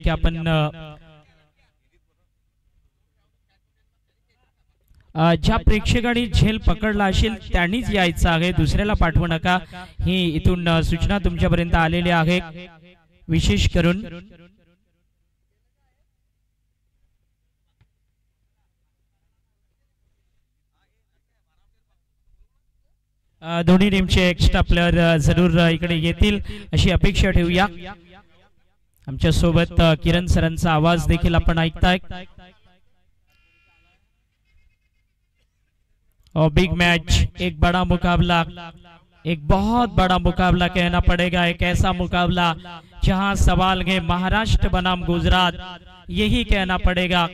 की आपण ज्या प्रेक्षकांनी झेल पकडला असेल त्यांनीच यायचं आहे, दुसऱ्याला पाठवू नका। ही इथून सूचना तुमच्यापर्यंत आलेली आहे विशेष करून। दोन्ही टीमचे एक्स्ट्रा प्लेयर जरूर इकडे येतील अशी अपेक्षा ठेवूया। आमच्या सोबत किरण सरांचा आवाज देखील आपण ऐकताय। और बिग मैच, एक बड़ा मुकाबला, एक बहुत बड़ा मुकाबला कहना पड़ेगा। एक ऐसा मुकाबला जहां सवाल है महाराष्ट्र बनाम गुजरात, यही कहना पड़ेगा।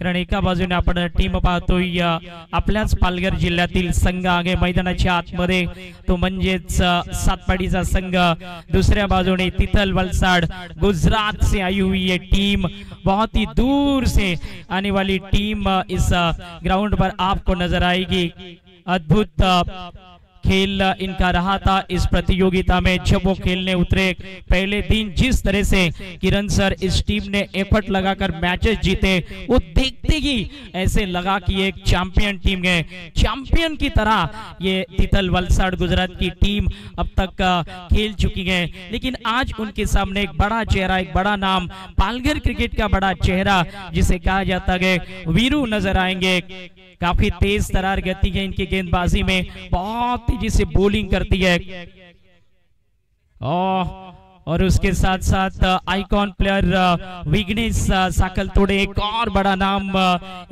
कारण एका बाजूने आपण टीम पाहतोय आपल्याच पालघर जिल्ह्यातील संघ आहे मैदानाच्या आतमध्ये, तो म्हणजेच सातपाडीचा संघ। दूसऱ्या बाजूने तिथल वलसाड गुजरात से आई हुई ये टीम, बहुत ही दूर से आने वाली टीम इस ग्राउंड पर आपको नजर आएगी। अद्भुत खेल इनका रहा था इस प्रतियोगिता में जब वो खेलने उतरे। पहले दिन जिस तरह से किरण सर इस टीम ने एफर्ट लगाकर मैचेस जीते, वो देखते ही ऐसे लगा कि एक चैंपियन टीम है। चैंपियन की तरह ये तिथल वलसाड गुजरात की टीम अब तक खेल चुकी है। लेकिन आज उनके सामने एक बड़ा चेहरा, एक बड़ा नाम, पालघर क्रिकेट का बड़ा चेहरा जिसे कहा जाता है वीरू नजर आएंगे। काफी तेज तरार गति है इनकी गेंदबाजी में, बहुत तेजी से बॉलिंग करती है। और उसके साथ साथ आइकॉन प्लेयर विघ्नेश साकलतोड़े, एक और बड़ा नाम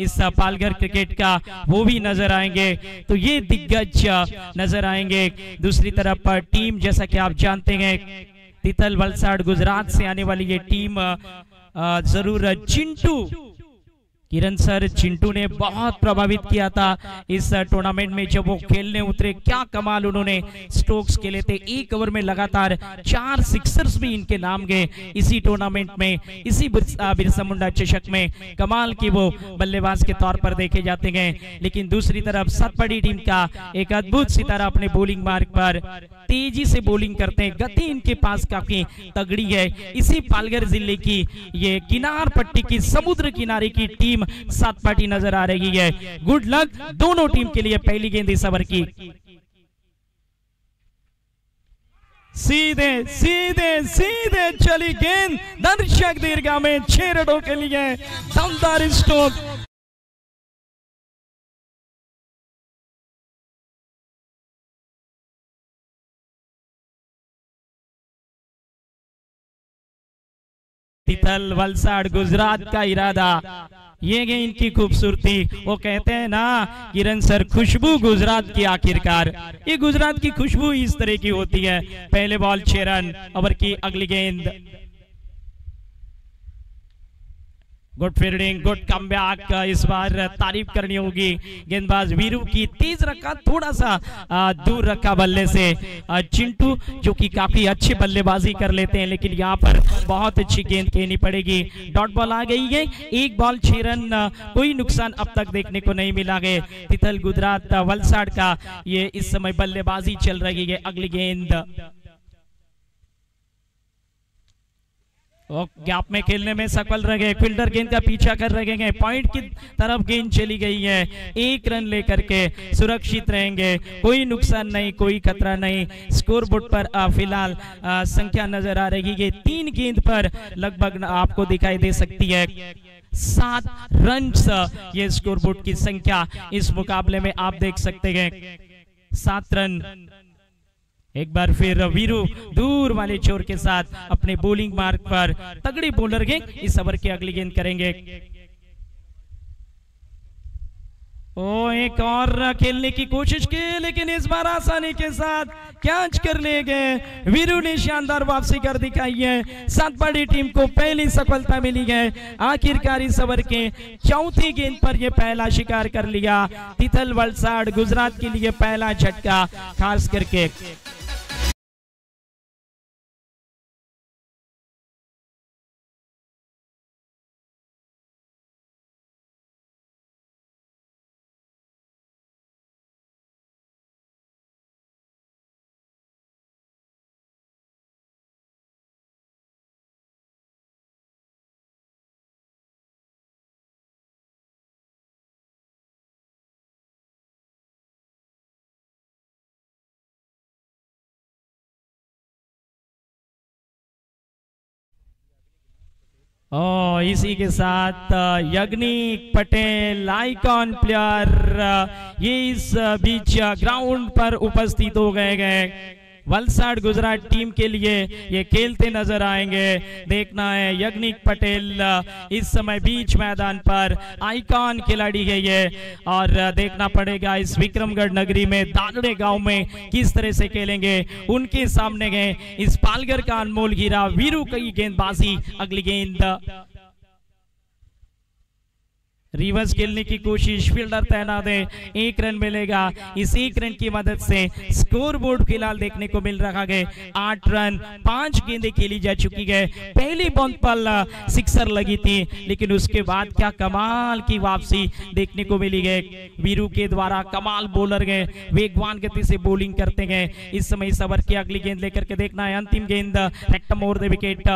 इस पालघर क्रिकेट का, वो भी नजर आएंगे। तो ये दिग्गज नजर आएंगे। दूसरी तरफ टीम जैसा कि आप जानते हैं तिथल वलसाड गुजरात से आने वाली ये टीम जरूर चिंटू, किरण सर चिंटू ने बहुत प्रभावित किया था इस टूर्नामेंट में जब वो खेलने उतरे। क्या कमाल उन्होंने स्ट्रोक्स खेले थे, एक ओवर में लगातार 4 सिक्सर्स भी इनके नाम गए इसी टूर्नामेंट में, इसी बिरसा मुंडा चषक में। कमाल की वो बल्लेबाज के तौर पर देखे जाते हैं। लेकिन दूसरी तरफ सातपाड़ी टीम का एक अद्भुत सितारा अपने बॉलिंग मार्ग पर तेजी से बॉलिंग करते हैं, गति इनके पास काफी तगड़ी है। इसी पालघर जिले की ये किनार पट्टी की समुद्र किनारे की टीम सातपाटी नजर आ रही है। गुड लक दोनों टीम के लिए। पहली गेंद इस ओवर की, सीधे सीधे सीधे चली गेंद दर्शक दीर्घा में 6 रनों के लिए दमदार स्ट्रोक। तिथल वलसाड गुजरात का इरादा, ये है इनकी खूबसूरती। वो कहते हैं ना किरण सर, खुशबू गुजरात की आखिरकार। ये गुजरात की खुशबू इस तरह की होती है। पहले बॉल 6 रन, ओवर की अगली गेंद। गुड फील्डिंग, गुड कमबैक, इस बार तारीफ करनी होगी गेंदबाज वीरू की। तेज रखा, थोड़ा सा दूर रखा बल्ले से चिंटू, जो कि काफी अच्छी बल्लेबाजी कर लेते हैं, लेकिन यहाँ पर बहुत अच्छी गेंद कहनी पड़ेगी। डॉट बॉल आ गई है, 1 बॉल 6 रन, कोई नुकसान अब तक देखने को नहीं मिला है। तिथल गुजरात वलसाड का ये इस समय बल्लेबाजी चल रही है। अगली गेंद, गैप में खेलने में सफल रहे, फील्डर गेंद का पीछा कर रहे हैं, पॉइंट की तरफ गेंद चली गई है। 1 रन लेकर के सुरक्षित रहेंगे, कोई नुकसान नहीं, कोई खतरा नहीं। स्कोरबोर्ड पर फिलहाल संख्या नजर आ रही है 3 गेंद पर लगभग आपको दिखाई दे सकती है 7 रन। ये स्कोरबोर्ड की संख्या इस मुकाबले में आप देख सकते हैं, 7 रन। एक बार फिर वीरू दूर वाले छोर के साथ अपने बॉलिंग मार्ग पर तगड़ी बॉलर है। इस ओवर की अगली गेंद करेंगे। एक और खेलने की कोशिश की, लेकिन इस बार आसानी के साथ कैच कर ले गए। वीरू ने शानदार वापसी कर दिखाई है। सातपाड़ी टीम को पहली सफलता मिली है। आखिरकार इस ओवर के 4थी गेंद पर यह पहला शिकार कर लिया। तिथल वलसाड गुजरात के लिए पहला झटका, खास करके और इसी के साथ यज्ञिक पटेल आइकॉन प्लेयर ये इस बीच ग्राउंड पर उपस्थित हो गए वलसाड गुजरात टीम के लिए ये खेलते नजर आएंगे। देखना है यज्ञिक पटेल इस समय बीच मैदान पर आइकॉन खिलाड़ी है ये, और देखना पड़ेगा इस विक्रमगढ़ नगरी में दादड़े गांव में किस तरह से खेलेंगे। उनके सामने गए इस पालघर का अनमोल हीरा वीरू की गेंदबाजी, अगली गेंद रिवर्स खेलने की कोशिश, फील्डर तैनात है, 1 रन मिलेगा। इस 1 रन की मदद से स्कोर बोर्ड फिलहाल देखने को मिल रहा है 8 रन, 5 गेंदें खेली जा चुकी है। पहली बॉल पर सिक्सर लगी थी, लेकिन उसके बाद क्या कमाल की वापसी देखने को मिली है वीरू के द्वारा। कमाल बॉलर गए, वेगवान गति से बॉलिंग करते गए। इस समय इस ओवर की अगली गेंद लेकर के देखना है, अंतिम गेंद रेक्टम ओवर द विकेट,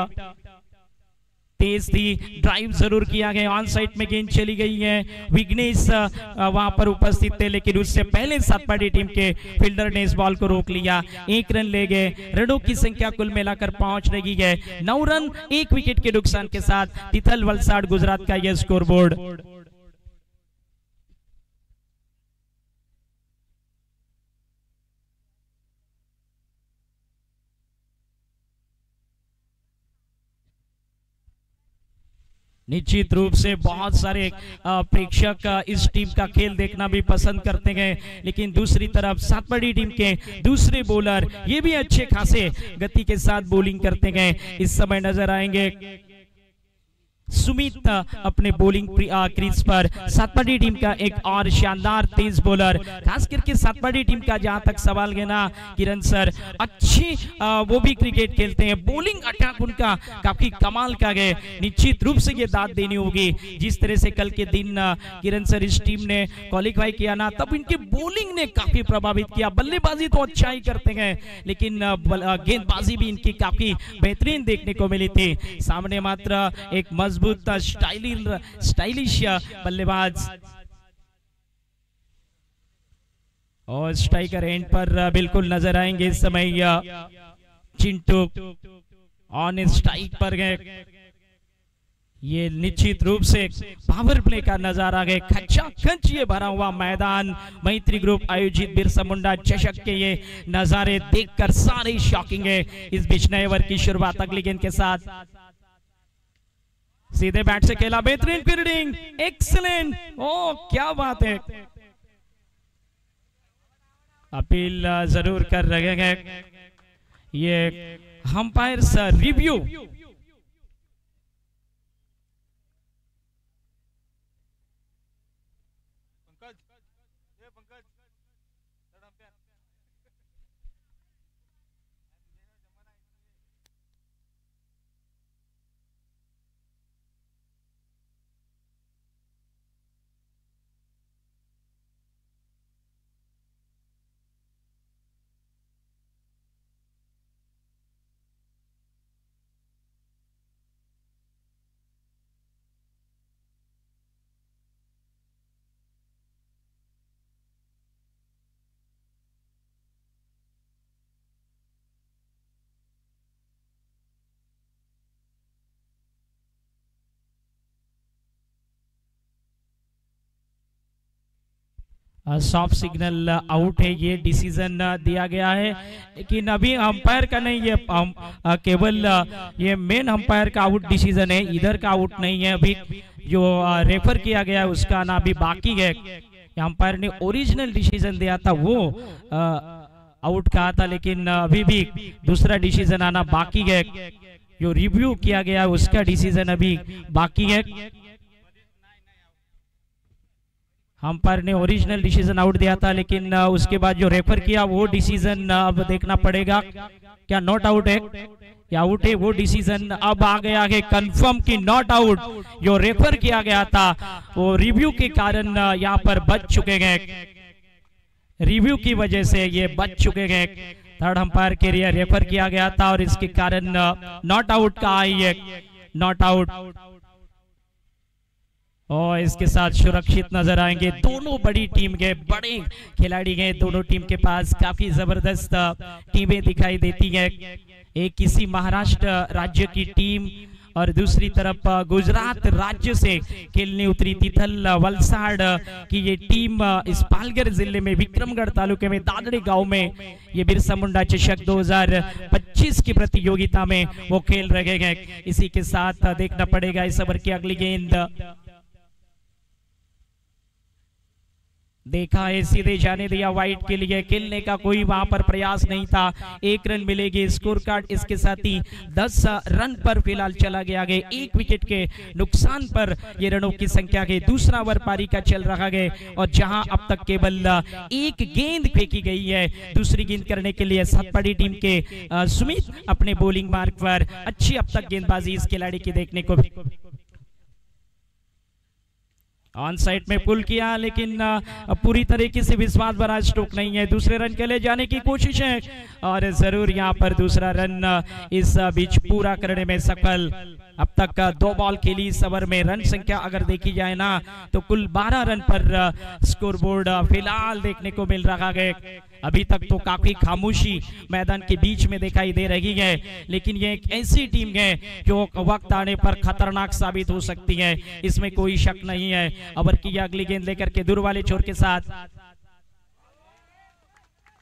तेज थी, ड्राइव जरूर किया गया, ऑन साइड में गेंद चली गई है। विघ्नेश वहां पर उपस्थित थे, लेकिन उससे पहले सातपाटी टीम के फील्डर ने इस बॉल को रोक लिया। 1 रन ले गए। रनों की संख्या कुल मिलाकर पहुंच रही है 9 रन, 1 विकेट के नुकसान के साथ तिथल वलसाड गुजरात का यह स्कोर बोर्ड। निश्चित रूप से बहुत सारे प्रेक्षक इस टीम का खेल देखना भी पसंद करते हैं, लेकिन दूसरी तरफ सातपाटी टीम के दूसरे बॉलर ये भी अच्छे खासे गति के साथ बॉलिंग करते गए। इस समय नजर आएंगे सुमित अपने बॉलिंग क्रीज पर। सातपाटी टीम का एक और शानदार तेज बॉलर, खास करके सातपाटी टीम का जहां तक सवाल है ना किरण सर, अच्छी वो भी क्रिकेट खेलते हैं, बॉलिंग अटैक उनका काफी कमाल का है। निश्चित रूप से ये दाद देनी होगी। जिस तरह से कल के दिन किरण सर इस टीम ने क्वालिफाई किया ना, तब इनकी बॉलिंग ने काफी प्रभावित किया। बल्लेबाजी तो अच्छा ही करते हैं, लेकिन गेंदबाजी भी इनकी काफी बेहतरीन देखने को मिली थी। सामने मात्र एक मजबूत स्टाइलिश बल्लेबाज और स्ट्राइकर एंड पर बिल्कुल नजर आएंगे। इस समय चिंटू ऑन स्ट्राइक पर गए। ये निश्चित रूप से पावर प्ले का नजारा है, खचाखच ये भरा हुआ मैदान। मैत्री ग्रुप आयोजित बिरसा मुंडा चषक के ये नजारे देखकर सारे शॉकिंग है। इस बीच नए ओवर की शुरुआत अगली गेंद के साथ सीधे बैट से खेला, बेहतरीन फील्डिंग, एक्सीलेंट, ओ क्या बात है। अपील जरूर कर रहे हैं ये umpires review. Soft signal out है, ये डिसीजन दिया गया है, लेकिन अभी अंपायर का नहीं, ये केवल ये मेन अंपायर का आउट डिसीजन है, इधर का आउट नहीं है। अभी जो रेफर किया गया है उसका ना अभी बाकी है। अंपायर ने ओरिजिनल डिसीजन दिया था वो आउट कहा था, लेकिन अभी भी दूसरा डिसीजन आना बाकी है। जो रिव्यू किया गया उसका डिसीजन अभी बाकी है। अंपायर ने ओरिजिनल डिसीजन आउट दिया था, लेकिन उसके बाद जो रेफर किया वो डिसीजन अब देखना पड़ेगा क्या नॉट आउट है या आउट है। वो डिसीजन अब आ गया है कंफर्म कि नॉट आउट। जो रेफर किया गया था वो रिव्यू के कारण यहाँ पर बच चुके हैं, रिव्यू की वजह से ये बच चुके हैं। थर्ड अंपायर के लिए रेफर किया गया था और इसके कारण नॉट आउट का आई है, नॉट आउट। और इसके साथ सुरक्षित नजर आएंगे। दोनों बड़ी टीम के बड़े खिलाड़ी हैं, दोनों टीम के पास काफी जबरदस्त टीमें दिखाई देती हैं। एक किसी महाराष्ट्र राज्य की टीम और दूसरी तरफ गुजरात राज्य से खेलने उतरी तिथल वलसाड़ की ये टीम इस पालघर जिले में विक्रमगढ़ तालुके में दादड़ी गांव में ये बिरसा मुंडा चषक 2025 की प्रतियोगिता में वो खेल रहे हैं। इसी के साथ देखना पड़ेगा इस ओवर की अगली गेंद, देखा है सीधे जाने दिया वाइड के लिए, खेलने का कोई वहां पर प्रयास नहीं था। 1 रन मिलेगी। स्कोर कार्ड इसके साथ ही 10 रन पर फिलहाल चला गया आगे, 1 विकेट के नुकसान पर ये रनों की संख्या के दूसरा ओवर पारी का चल रहा है और जहां अब तक केवल 1 गेंद फेंकी गई है। दूसरी गेंद करने के लिए सातपाड़ी टीम के सुमित अपने बॉलिंग मार्ग पर अच्छी अब तक गेंदबाजी इस खिलाड़ी की देखने को ऑन साइड में पुल किया, लेकिन पूरी तरीके से विश्वास भरा स्ट्रोक नहीं है। दूसरे रन के लिए जाने की कोशिश है और जरूर यहां पर दूसरा रन इस बीच पूरा करने में सफल। अब तक 2 बॉल खेली इस ओवर में, रन संख्या अगर देखी जाए ना तो कुल 12 रन पर स्कोरबोर्ड फिलहाल देखने को मिल रहा है। अभी तक तो काफी खामोशी मैदान के बीच में दिखाई दे रही है, लेकिन ये एक ऐसी टीम है जो वक्त आने पर खतरनाक साबित हो सकती है, इसमें कोई शक नहीं है। ओवर की अगली गेंद लेकर के दूर वाले छोर के साथ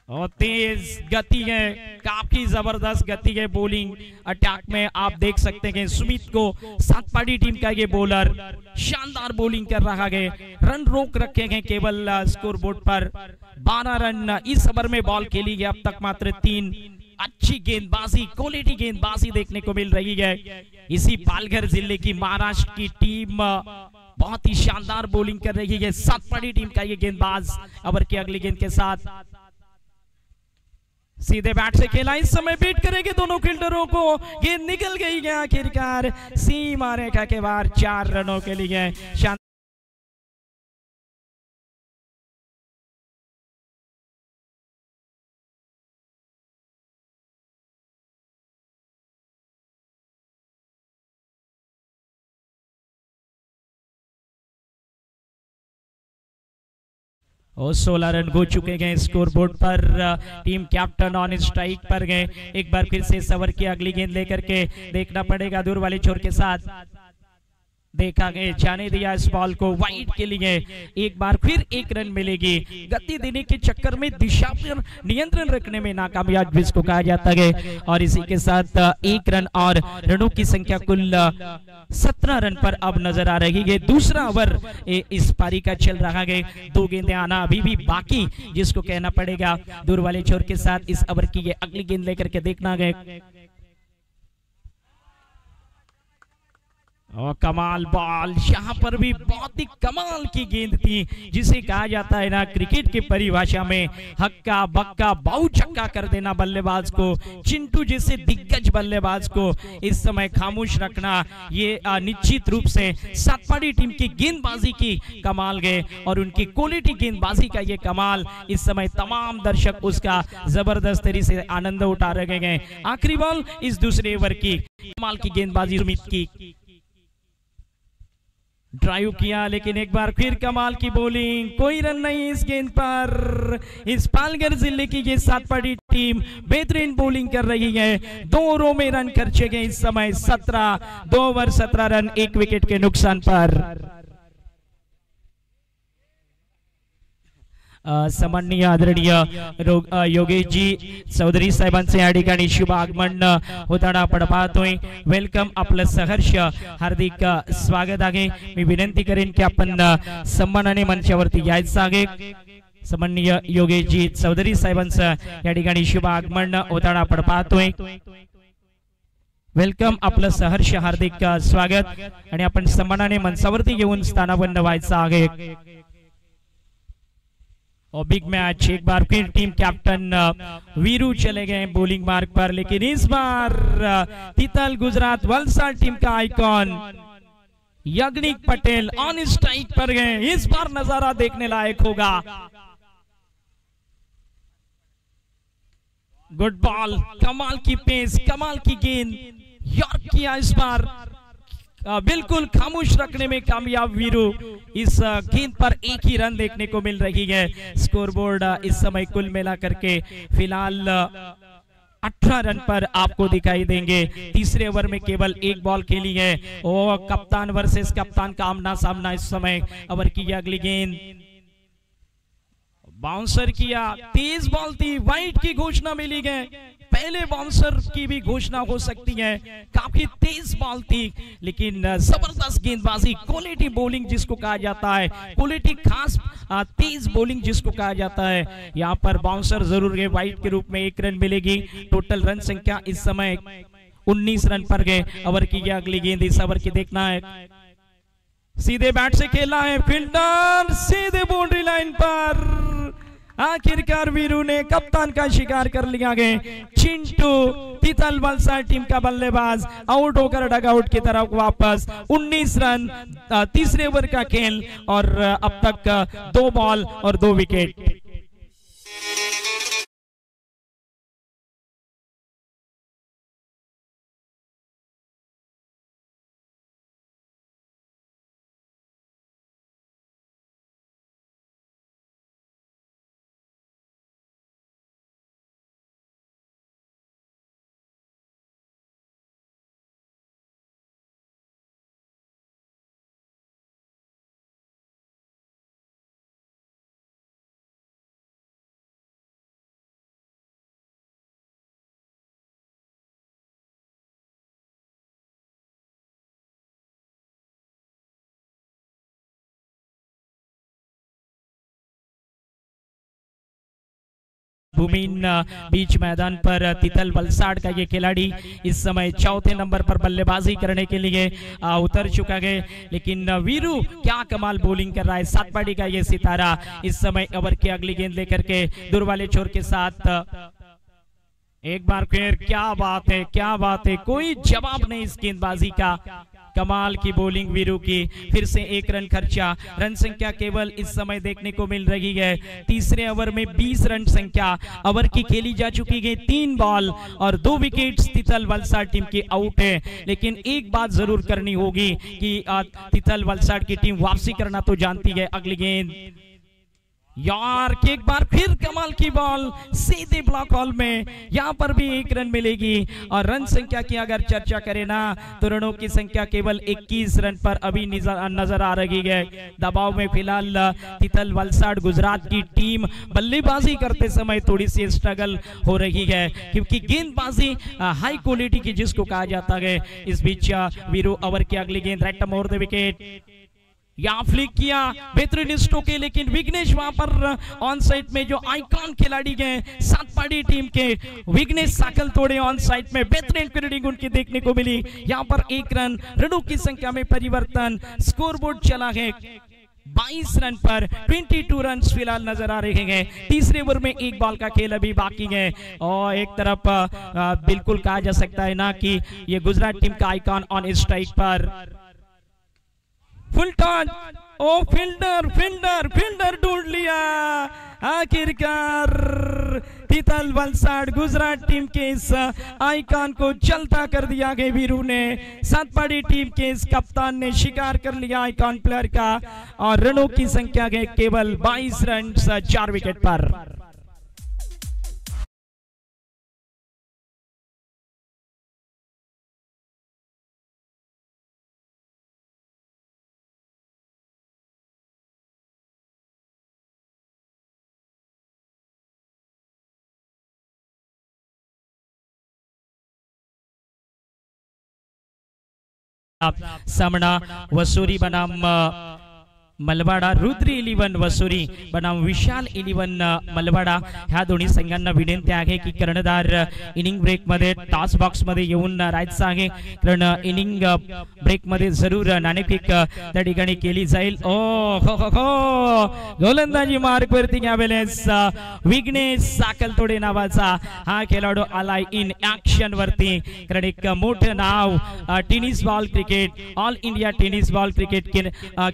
और तेज गति है, काफी जबरदस्त गति है बॉलिंग अटैक में। आप देख सकते हैं सुमित को सातपाड़ी टीम का ये बॉलर शानदार बॉलिंग कर रहा है। रन रोक रखे हैं केवल स्कोरबोर्ड पर। 12 रन इस ओवर में बॉल खेली है, अब तक मात्र 3। अच्छी गेंदबाजी, क्वालिटी गेंदबाजी देखने को मिल रही है। इसी पालघर जिले की महाराष्ट्र की टीम बहुत ही शानदार बॉलिंग कर रही है। सातपाड़ी टीम का ये गेंदबाज ओवर की अगली गेंद के साथ सीधे बैट से खेला, इस समय बीट करेंगे दोनों फील्डरों को। गेंद निकल गई है आखिरकार सीमा रेखा के बाहर 4 रनों के लिए। और 16 रन हो चुके हैं स्कोरबोर्ड पर। टीम कैप्टन ऑन स्ट्राइक पर गए। एक बार फिर से सवर की अगली गेंद लेकर के देखना पड़ेगा दूर वाले छोर के साथ। देखा गया, जाने दिया इस बॉल को वाइड के लिए। एक बार फिर 1 रन मिलेगी। गति देने के चक्कर में दिशा पर नियंत्रण रखने में नाकामयाब जिसको कहा जाता है। और इसी के साथ 1 रन और रनों की संख्या कुल 17 रन पर अब नजर आ रही है। दूसरा ओवर इस पारी का चल रहा है। 2 गेंदें आना अभी भी बाकी, जिसको कहना पड़ेगा दूर वाले छोर के साथ इस ओवर की ये अगली गेंद लेकर के देखना है। और कमाल बॉल, यहाँ पर भी बहुत ही कमाल की गेंद थी, जिसे कहा जाता है ना क्रिकेट की परिभाषा में हक्का बक्का बाऊ चक्का कर देना बल्लेबाज को। चिंटू जैसे दिग्गज बल्लेबाज को इस समय खामोश रखना, ये निश्चित रूप से सातपाड़ी टीम की गेंदबाजी की कमाल है और उनकी क्वालिटी गेंदबाजी का ये कमाल इस समय तमाम दर्शक उसका जबरदस्त तरीके से आनंद उठा रहे हैं। आखिरी बॉल इस दूसरे ओवर की, कमाल की गेंदबाजी सुमित की। ड्राइव किया, लेकिन एक बार फिर कमाल की बॉलिंग। कोई रन नहीं इस गेंद पर। इस पालघर जिले की ये सातपाड़ी टीम बेहतरीन बॉलिंग कर रही है। 2 ओवरों में रन खर्चे गए इस समय 17, 2 ओवर 17 रन 1 विकेट के नुकसान पर। सम्माननीय आदरणीय योगेश जी चौधरी साहेबांचे या ठिकाणी शुभ आगमन होताना आपण पाहतोय। वेलकम, आपलं सहर्ष हार्दिक स्वागत आहे। मी विनंती करेन की आपण सन्मानाने मंचावरती यायचं आहे। सम्माननीय योगेश जी चौधरी साहेबांचं या ठिकाणी शुभ आगमन होताना आपण पाहतोय। वेलकम, आपलं सहर्ष हार्दिक स्वागत आणि आपण सन्मानाने मंचावरती येऊन स्थानापन्न व्हायचं आहे। और बिग मैच, एक बार फिर टीम कैप्टन वीरू चले गए बॉलिंग मार्ग पर, लेकिन इस बार तितल गुजरात वलसाड टीम का आइकॉन यज्ञिक पटेल ऑन स्ट्राइक पर गए। इस बार नजारा देखने लायक होगा। गुड बॉल, कमाल की पेस, कमाल की गेंद, यॉर्क किया इस बार। बिल्कुल खामोश रखने में कामयाब वीरू। इस गेंद पर 1 ही रन देखने को मिल रही है। स्कोरबोर्ड इस समय कुल मिला करके फिलहाल 18 रन पर आपको दिखाई देंगे। तीसरे ओवर में केवल एक बॉल खेली है और कप्तान वर्सेस कप्तान का आमना सामना इस समय। ओवर की अगली गेंद बाउंसर किया, तेज बॉल थी, वाइड की घोषणा मिली गई। पहले बाउंसर की भी घोषणा हो सकती है, काफी तेज बॉल थी लेकिन जबरदस्त गेंदबाजी, क्वालिटी बॉलिंग जिसको कहा जाता है, क्वालिटी खास तेज बॉलिंग जिसको कहा जाता है। यहाँ पर बाउंसर जरूर गए, वाइड के रूप में 1 रन मिलेगी। टोटल रन संख्या इस समय 19 रन पर गए। ओवर की अगली गेंद इस ओवर की देखना है, सीधे बैट से खेला है, फील्डर सीधे बाउंड्री लाइन पर। आखिरकार वीरू ने कप्तान का शिकार कर लिया गया। चिंटू तितल वलसाड टीम का बल्लेबाज आउट होकर डगआउट की तरफ वापस। 19 रन तीसरे ओवर का खेल और अब तक 2 बॉल और 2 विकेट। भूमिन बीच मैदान पर तितल वलसाड का ये खिलाड़ी इस समय चौथे नंबर पर बल्लेबाजी करने के लिए उतर चुका है। लेकिन वीरू क्या कमाल बॉलिंग कर रहा है, सातपाड़ी का ये सितारा इस समय। ओवर की अगली गेंद लेकर के दूर वाले छोर के साथ एक बार फिर, क्या बात है, क्या बात है, कोई जवाब नहीं इस गेंदबाजी का। कमाल की बॉलिंग वीरू की, फिर से 1 रन खर्चा। रन संख्या केवल इस समय देखने को मिल रही है। तीसरे ओवर में 20 रन संख्या ओवर की खेली जा चुकी है। 3 बॉल और 2 विकेट्स तितल वलसाड टीम की आउट है। लेकिन एक बात जरूर करनी होगी कि तितल वलसाड की टीम वापसी करना तो जानती है। अगली गेंद यार, एक बार फिर कमाल की बॉल सीधे ब्लॉक हॉल में, यहां पर भी 1 रन मिलेगी। और रन संख्या की अगर चर्चा करें ना तो रनों की संख्या केवल 21 रन पर अभी नजर आ रही है। दबाव में फिलहाल तितल वलसाड गुजरात की टीम बल्लेबाजी करते समय थोड़ी सी स्ट्रगल हो रही है क्योंकि गेंदबाजी हाई क्वालिटी की जिसको कहा जाता है। इस बीच वीरू ओवर की अगली गेंद राइट मोर द विकेट, यहाँ फ्लिक किया, बेहतरीन स्ट्रोक है लेकिन विघ्नेश वहां पर ऑन साइड में जो आइकॉन खिलाड़ी गए सातपाड़ी टीम के विघ्नेश साकल तोड़े ऑन साइड में, बेहतरीन फील्डिंग उनकी देखने को मिली। यहाँ पर 1 रन, रनों की संख्या में परिवर्तन, स्कोरबोर्ड चला है 22 रन पर 22 रन फिलहाल नजर आ रहे हैं। तीसरे ओवर में 1 बॉल का खेल अभी बाकी है और एक तरफ बिल्कुल कहा जा सकता है ना कि ये गुजरात टीम का आइकॉन ऑन स्ट्राइक पर। फुल टॉस, ओ फील्डर फील्डर फील्डर ढूंढ लिया। आखिरकार तितल वलसाड गुजरात टीम के इस आइकॉन को चलता कर दिया गया वीरू ने। सातपाड़ी टीम के इस कप्तान ने शिकार कर लिया आइकॉन प्लेयर का और रनों की संख्या है केवल 22 रन 4 विकेट पर। सामना वसूरी बनाम मलवाडा, रुद्री 11 वसुरी बनाम विशाल 11 मलवाडा, ह्या दोन्ही संघांना विनंती आहे की कर्णधार इनिंग ब्रेक मध्ये टॉस बॉक्स मध्ये येऊन राहायचं आहे, कारण इनिंग ब्रेक मध्ये जरूर नाणेफेक त्या ठिकाणी केली जाईल। ओ हो हो हो, गोलंदाजी मार्क वरती यावेळेस विघ्नेश साकलतोडे नावाचा हा खेळाडू आलाय इन ऍक्शन वरती, कारण एक मोठं नाव tennis ball cricket, all India tennis ball cricket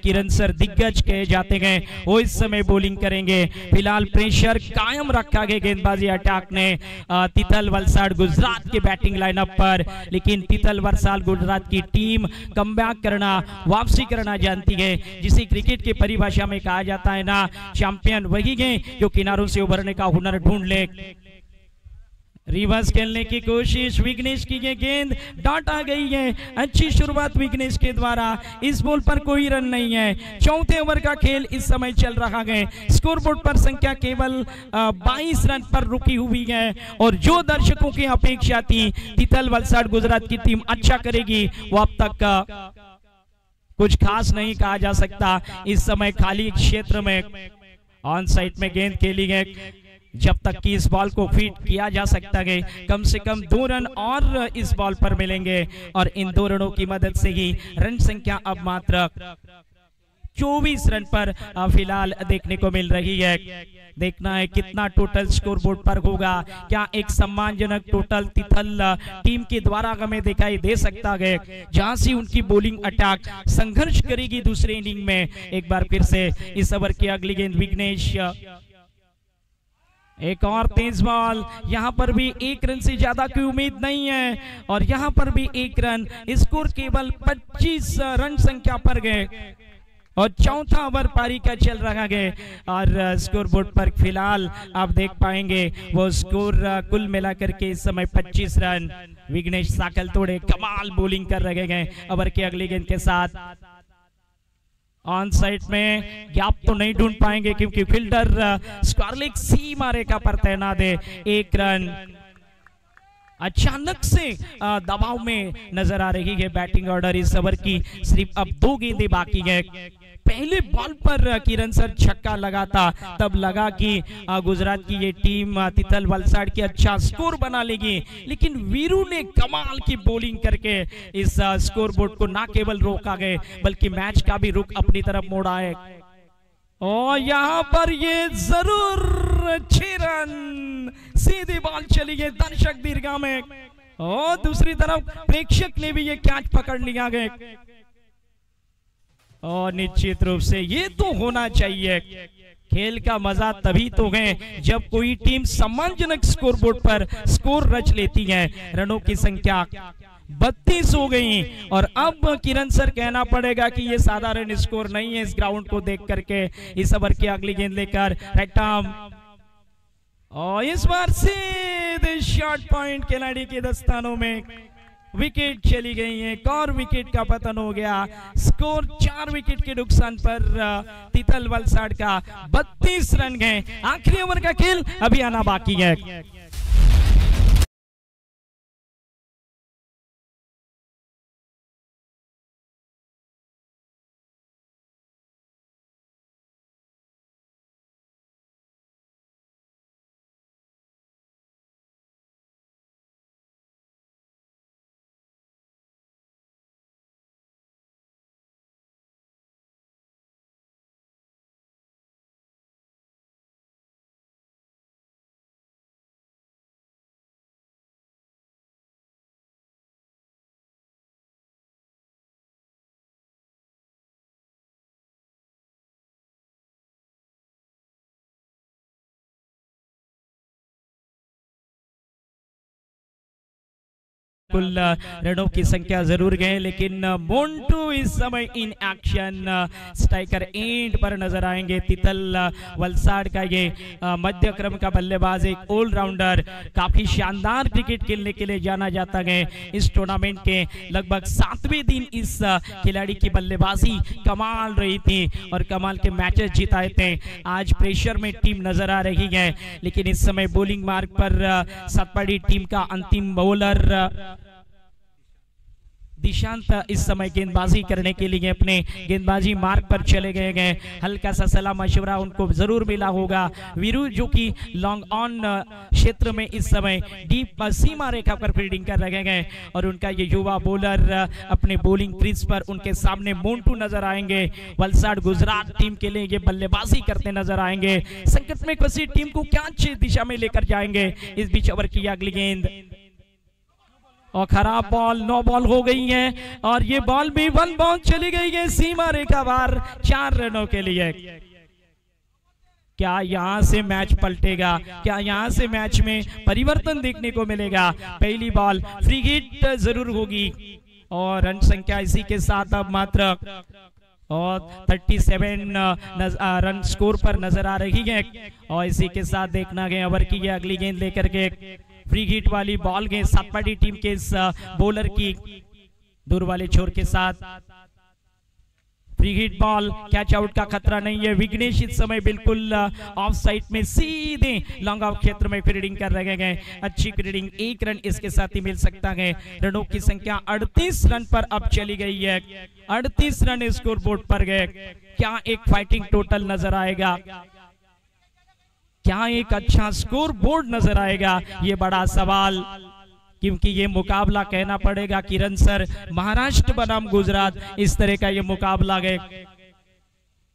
Kiran sir दिग्गज कहे जाते हैं, वो इस समय बॉलिंग करेंगे। फिलहाल प्रेशर कायम रखा गया गेंदबाजी अटैक ने तितल वलसाड गुजरात के बैटिंग लाइनअप पर, लेकिन तितल वलसाड गुजरात की टीम कमबैक करना, वापसी करना जानती है, जिसे क्रिकेट की परिभाषा में कहा जाता है ना, चैंपियन वही है जो किनारों से उभरने का हुनर ढूंढ ले। रिवर्स खेलने की कोशिश, विघ्नेश की ये गेंद डॉट आ गई है। अच्छी शुरुआत विघ्नेश के द्वारा। इस बॉल पर कोई रन नहीं है। चौथे ओवर का खेल इस समय चल रहा है। स्कोरबोर्ड पर संख्या केवल 22 रन पर रुकी हुई है और जो दर्शकों की अपेक्षा थी तितल वलसाड गुजरात की टीम अच्छा करेगी वो अब तक कुछ खास नहीं कहा जा सकता। इस समय खाली क्षेत्र में ऑन साइड में गेंद खेली गई। जब तक कि इस बॉल को फीड किया जा सकता है कम से कम 2 रन और इस बॉल पर मिलेंगे और इन 2 रनों की मदद से ही रन संख्या अब मात्र 24 रन पर फिलहाल देखने को मिल रही है। देखना है कितना टोटल स्कोर बोर्ड पर होगा। क्या एक सम्मानजनक टोटल तिथल टीम के द्वारा हमें दिखाई दे सकता है, जहां से उनकी बॉलिंग अटैक संघर्ष करेगी दूसरे इनिंग में। एक बार फिर से इस ओवर की अगली गेंद विघ्नेश, एक और तेज बॉल। यहां पर भी 1 रन से ज्यादा की उम्मीद नहीं है और यहां पर भी 1 रन। स्कोर केवल 25 रन संख्या पर गए और चौथा ओवर पारी का चल रहा है और स्कोर बोर्ड पर फिलहाल आप देख पाएंगे वो स्कोर कुल मिलाकर के इस समय 25 रन। विघ्नेश साकल तोड़े कमाल बॉलिंग कर रहे हैं। ओवर की अगली गेंद के साथ ऑन साइड में गैप तो नहीं ढूंढ पाएंगे क्योंकि फील्डर स्क्वारलेग सीमा रेखा पर तैनात है। 1 रन। अचानक से दबाव में नजर आ रही है बैटिंग ऑर्डर। इस ओवर की सिर्फ अब 2 गेंदें बाकी है। पहले बॉल पर किरण सर छक्का लगा था, तब लगा कि गुजरात की ये टीम तितल वलसाड की अच्छा स्कोर बना लेगी, लेकिन वीरू ने कमाल की बॉलिंग करके इस स्कोर बोर्ड को ना केवल रोका गए बल्कि मैच का भी रुख अपनी तरफ मोड़ा है। और यहाँ पर ये जरूर 6 रन। सीधी बॉल चली गई दर्शक दीर्घा में और दूसरी तरफ प्रेक्षक ने भी ये कैच पकड़ लिया गया और निश्चित रूप से ये तो होना चाहिए। खेल का मजा तभी तो है जब कोई टीम सम्मानजनक स्कोरबोर्ड पर स्कोर रच लेती है। रनों की संख्या 32 हो गई और अब किरण सर कहना पड़ेगा कि ये साधारण स्कोर नहीं है इस ग्राउंड को देख करके। इस ओवर की अगली गेंद लेकर राइट आर्म और इस बार सीधे शॉर्ट पॉइंट खिलाड़ी के दस्तानों में विकेट चली गई है। एक और विकेट का पतन हो गया। स्कोर 4 विकेट के नुकसान पर तितल वलसाड का 32 रन है। आखिरी ओवर का खेल अभी आना बाकी है। कुल रनों की संख्या जरूर गए लेकिन मोन्टू इस समय इन एक्शन। स्ट्राइकर एंड पर नजर आएंगे। तितल वलसाड का ये मध्य क्रम का बल्लेबाज एक ऑलराउंडर, काफी शानदार क्रिकेट खेलने के लिए जाना जाता है। इस टूर्नामेंट के लगभग 7वें दिन इस खिलाड़ी की बल्लेबाजी कमाल रही थी और कमाल के मैचेस जिताए थे। आज प्रेशर में टीम नजर आ रही है लेकिन इस समय बॉलिंग मार्ग पर सतपाड़ी टीम का अंतिम बॉलर दिशांत इस समय गेंदबाजी करने के लिए अपने गेंदबाजी मार्ग पर चले गए। हल्का सा सलाह मशवरा उनको जरूर मिला होगा। वीरू जो कि लॉन्ग ऑन क्षेत्र में इस समय डीप सीमा रेखा पर फील्डिंग कर रहे हैं और उनका ये युवा बॉलर अपने बॉलिंग क्रीज पर उनके सामने मोन्टू नजर आएंगे। वलसाड गुजरात टीम के लिए ये बल्लेबाजी करते नजर आएंगे। संकट में फंसी टीम को क्या अच्छी दिशा में लेकर जाएंगे। इस बीच ओवर की अगली गेंद और खराब बॉल, 9 बॉल हो गई है और ये बॉल भी 1 बॉल चली गई है सीमा रेखा बाहर 4 रनों के लिए। क्या यहां से मैच पलटेगा? क्या यहां से मैच में परिवर्तन देखने को मिलेगा? पहली बॉल फ्री हिट जरूर होगी और रन संख्या इसी के साथ अब मात्र और 37 रन स्कोर पर नजर आ रही है और इसी के साथ देखना है ओवर की ये अगली गेंद लेकर के फ्री हिट वाली बॉल गए सातपाटी टीम के इस बॉलर की दूर वाले छोर के साथ। Free hit ball, catch out का खतरा नहीं है। विघ्नेश इस समय बिल्कुल ऑफ साइड में सीधे लॉन्ग ऑफ क्षेत्र में फील्डिंग कर रहे गए। अच्छी फील्डिंग, 1 रन इसके साथ ही मिल सकता है। रनों की संख्या 38 रन पर अब चली गई है। 38 रन स्कोर बोर्ड पर गए। क्या एक फाइटिंग टोटल नजर आएगा, क्या एक अच्छा स्कोर बोर्ड नजर आएगा, ये बड़ा सवाल, क्योंकि ये मुकाबला कहना पड़ेगा किरण सर महाराष्ट्र बनाम गुजरात, इस तरह का ये मुकाबला है।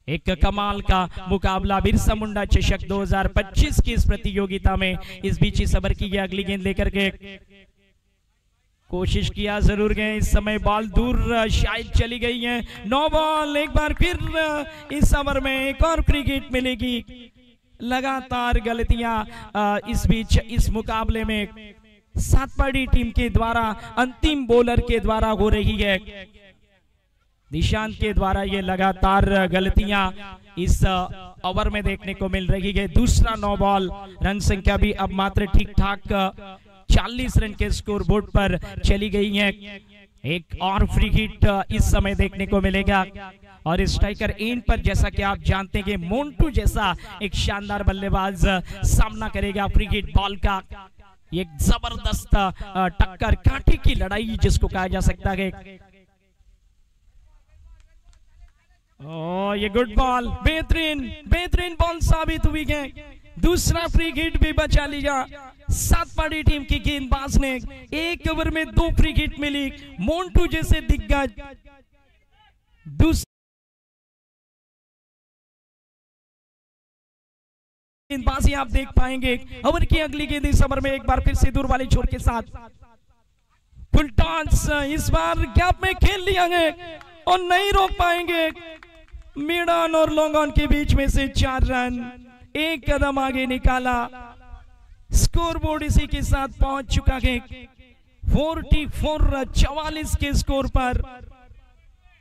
एक कमाल का मुकाबला बिरसा मुंडा चषक 2025 की इस प्रतियोगिता में। इस बीच इस ओवर की ये अगली गेंद लेकर के कोशिश किया जरूर गए। इस समय बॉल दूर शायद चली गई है। 9 बॉल, एक बार फिर इस ओवर में एक और फ्री हिट मिलेगी। लगातार गलतियां इस बीच इस मुकाबले में सातपाटी टीम के द्वारा अंतिम बॉलर के द्वारा हो रही है। निशांत के द्वारा ये लगातार गलतियां इस ओवर में देखने को मिल रही है। दूसरा 9 बॉल, रन संख्या भी अब मात्र ठीक ठाक 40 रन के स्कोर बोर्ड पर चली गई है। एक और फ्री हिट इस समय देखने को मिलेगा और स्ट्राइकर एंड पर जैसा कि आप जानते हैं कि मोन्टू जैसा एक शानदार बल्लेबाज सामना करेगा फ्री हिट बॉल का। एक जबरदस्त टक्कर, कांटे की लड़ाई जिसको कहा जा सकता है। ये गुड बॉल, बेहतरीन बॉल साबित हुई है। दूसरा फ्री हिट भी बचा लिया सातपाटी टीम की गेंदबाज ने। 1 ओवर में 2 फ्री हिट मिली। मोन्टू जैसे दिग्गज गेंदबाजी आप देख पाएंगे। ओवर की अगली गेंद इस ओवर में एक बार फिर से दूर वाले छोर के साथ फुल टॉस। इस बार गैप में खेल लिया है और नहीं रोक पाएंगे। मिडन और लॉन्ग ऑन के बीच में से 4 रन, 1 कदम आगे निकाला। स्कोर बोर्ड इसी के साथ पहुंच चुका है 44 के स्कोर पर।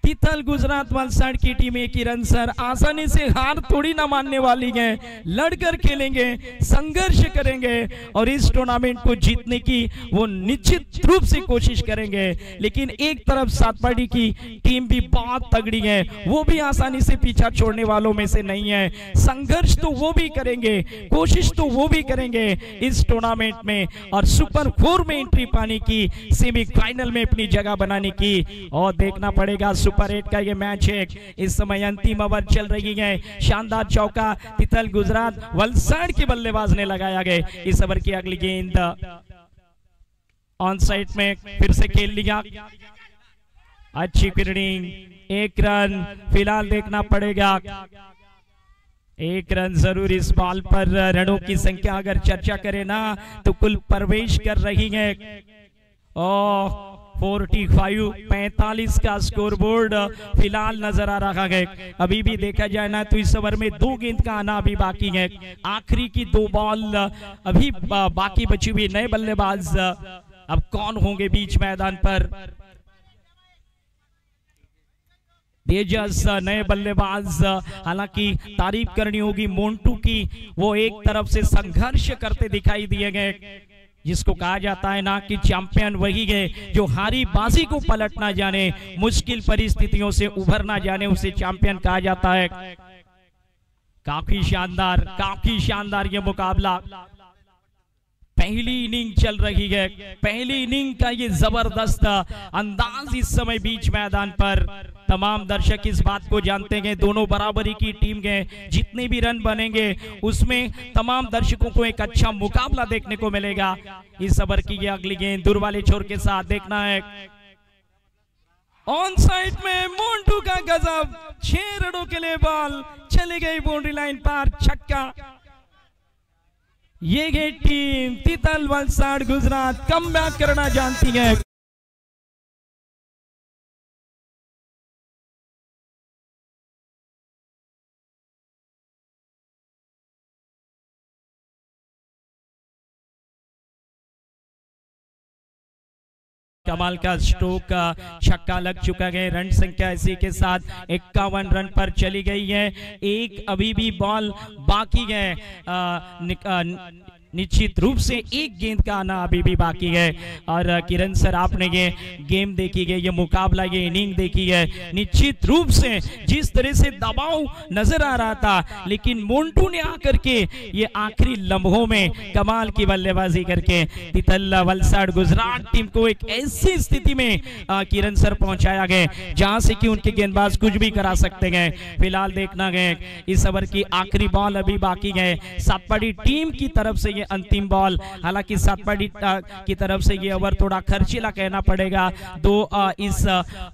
तिथल गुजरात वलसाड की टीम किरण सर आसानी से हार थोड़ी ना मानने वाली है। लड़कर खेलेंगे, संघर्ष करेंगे और इस टूर्नामेंट को जीतने की वो निश्चित रूप से कोशिश करेंगे। लेकिन एक तरफ सातपाटी की टीम भी बहुत तगड़ी है, वो भी आसानी से पीछा छोड़ने वालों में से नहीं है। संघर्ष तो वो भी करेंगे, कोशिश तो वो भी करेंगे इस टूर्नामेंट में और सुपर 4 में एंट्री पाने की, सेमीफाइनल में अपनी जगह बनाने की। और देखना पड़ेगा सुपर 8 का ये मैच है। इस समय अंतिम ओवर चल रही है। शानदार चौका तिथल गुजरात वलसाड के बल्लेबाज ने लगाया गया। इस ओवर की अगली गेंद ऑन साइड में फिर से खेल लिया। अच्छी फील्डिंग, 1 रन फिलहाल देखना पड़ेगा। 1 रन जरूर इस बॉल पर। रनों की संख्या अगर चर्चा करें ना तो कुल प्रवेश कर रही है। 45 का स्कोर बोर्ड फिलहाल नजर आ रहा है। अभी भी देखा जाए ना तो इस ओवर में 2 गेंद का आना अभी बाकी है। आखिरी की 2 बॉल अभी बाकी बची हुई। नए बल्लेबाज अब कौन होंगे बीच मैदान पर? तेजस नए बल्लेबाज। हालांकि तारीफ करनी होगी मोन्टू की, वो एक तरफ से संघर्ष करते दिखाई दिए गए। जिसको कहा जाता है ना कि चैंपियन वही है जो हारी बाजी को पलट ना जाने, मुश्किल परिस्थितियों से उभर ना जाने, उसे चैंपियन कहा जाता है। काफी शानदार ये मुकाबला। पहली इनिंग चल रही है। पहली इनिंग का ये जबरदस्त अंदाज इस समय बीच मैदान पर। तमाम दर्शक इस बात को जानते हैं, दोनों बराबरी की टीम है। जितने भी रन बनेंगे उसमें तमाम दर्शकों को एक अच्छा मुकाबला देखने को मिलेगा। इस ओवर की ये अगली गेंद दूर वाले छोर के साथ देखना है। ऑन साइड में मोन्टू का गजब, 6 रनों के लिए बॉल चली गई बाउंड्री लाइन पर, छक्का। ये है टीम तिथल वलसाड गुजरात, कमबैक करना जानती है। कमाल का स्ट्रोक, छक्का लग चुका है। रन संख्या इसी के साथ 51 रन पर चली गई है। एक अभी भी बॉल बाकी है। निश्चित रूप से एक गेंद का आना अभी भी बाकी है। और किरण सर आपने ये गेम देखी है, ये मुकाबला, ये इनिंग देखी है, निश्चित रूप से जिस तरह से दबाव नजर आ रहा था, लेकिन मोन्टू ने आकर के ये आखिरी लम्हों में कमाल की बल्लेबाजी करके तितल वलसाड गुजरात टीम को एक ऐसी स्थिति में किरण सर पहुंचाया गया जहां से कि उनके गेंदबाज कुछ भी करा सकते हैं। फिलहाल देखना गया इस ओवर की आखिरी बॉल अभी बाकी है। सातपाड़ी टीम की तरफ से ये अंतिम बॉल, हालांकि सातपाड़ी की तरफ से ये ओवर थोड़ा खर्चीला कहना पड़ेगा। इस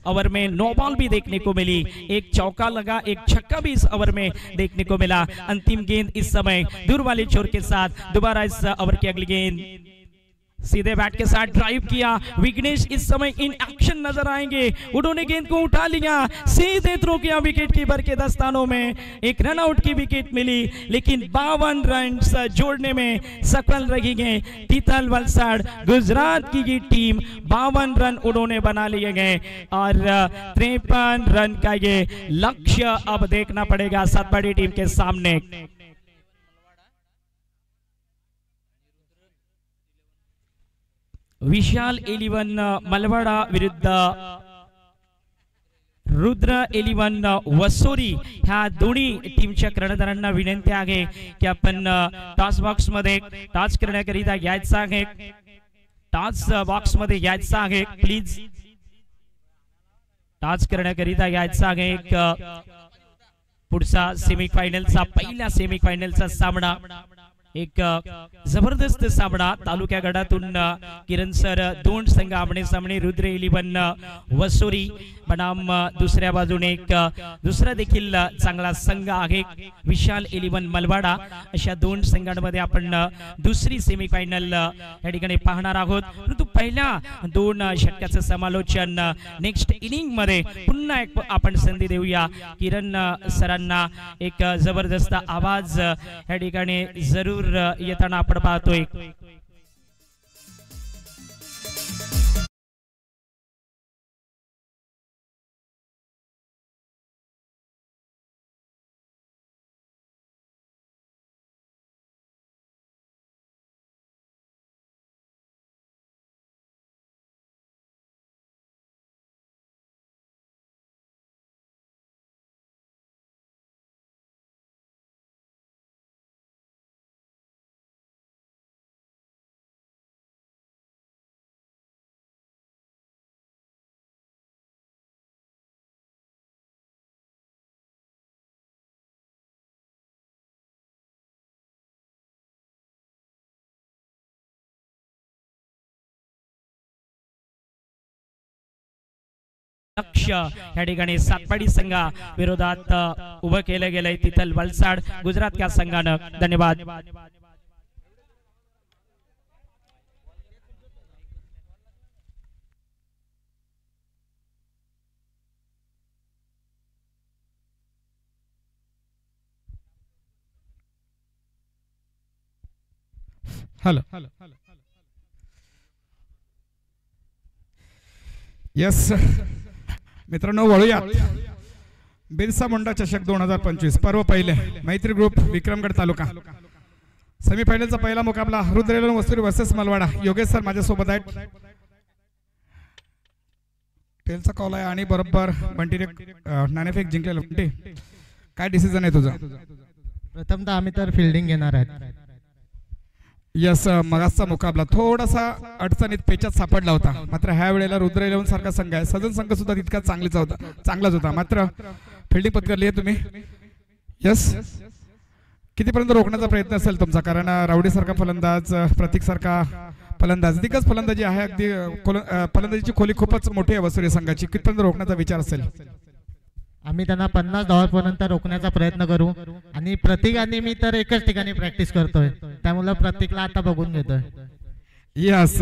ओवर में 9 बॉल भी देखने को मिली, एक चौका लगा, एक छक्का भी इस ओवर में देखने को मिला। अंतिम गेंद इस समय दूर वाले छोर के साथ दोबारा इस ओवर की अगली गेंद सीधे बैट के साथ ड्राइव किया। विघ्नेश इस समय इन एक्शन नजर आएंगे, उन्होंने गेंद को उठा लिया, सीधे थ्रो किया विकेट कीपर के दस्तानों में, एक रन आउट की विकेट मिली, लेकिन 52 रन जोड़ने में सफल रही गए तितल वलसाड गुजरात की ये टीम। 52 रन उन्होंने बना लिए गए और 53 रन का ये लक्ष्य अब देखना पड़ेगा सातपाड़ी टीम के सामने। विशाल 11 मलवाड़ा विरुद्ध रुद्र 11 वसोरी ह्या दोन्ही टीमच्या कर्णधारांना विनंती आहे की आपण टॉस बॉक्स मध्ये टॉस करण्याकरिता यायचं आहे, टॉस बॉक्स मध्ये यायचं आहे, प्लीज टॉस करण्याकरिता यायचं आहे। एक पुढचा सेमीफायनलचा, पहिल्या सेमीफायनलचा सामना, एक जबरदस्त सामना तालुक्या गटातून किरण सर 2 संघ आमने सामने, रुद्र 11 वसोरी बनाम दुसऱ्या बाजूने एक दुसरा देखील चांगला संघ आहे विशाल 11 मलवाडा। अशा 2 संघांमध्ये आपण दुसरी सेमीफायनल या ठिकाणी पाहणार आहोत। परंतु पहिल्या 2 षटकाचं समालोचन नेक्स्ट इनिंग मध्ये पुन्हा एक आपण संधी देऊया किरण सरांना। एक जबरदस्त आवाज या ठिकाणी जरूर येताना आपण पाहतोय। लक्ष्य या ठिकाणी सातपाडी संघा विरोधात उभं केलं गेलंय तिथल वलसाड गुजरात त्या संघानं। धन्यवाद। हेलो यस मित्रांनो, वळूया बिरसा मुंडा चषक 2025 पर्व पहिले मैत्री ग्रुप विक्रमगड तालुका सेमीफायनलचा पहिला मुकाबला रुद्र 11 वसुरी वर्सेस मलवाडा। योगेश सर माझ्या सोबत आहेत, टेलचा कॉल आहे आणि बरोबर बंटीने नाणेफेक जिंकलेला। बंटी काय डिसिजन आहे तुझा? प्रथमतः आम्ही तर फिल्डिंग घेणार आहेत। यस, मगाचा मुकाबला थोडासा अडचणीत पेचात सापडला होता, मात्र ह्या वेळेला रुद्र 11 सारखा संघ आहे, सजन संघ सुद्धा तितका चांगलाच होता, मात्र फिल्डिंग पत्करली आहे तुम्ही। यस, कितीपर्यंत रोखण्याचा प्रयत्न असेल तुमचा? कारण रावडी सारखा फलंदाज, प्रतीक सारखा फलंदाज, दिग्गज फलंदाजी आहे, अगदी फलंदाजीची खोली खूपच मोठी आहे वसुरी संघाची, कितीपर्यंत रोखण्याचा विचार असेल? आम्ही त्यांना 50 धावांपर्यंत रोखण्याचा प्रयत्न करू आणि प्रतीक आणि मी तर एकच ठिकाणी प्रॅक्टिस करतोय, त्यामुळे प्रतीकला आता बघून घेतोय। यस,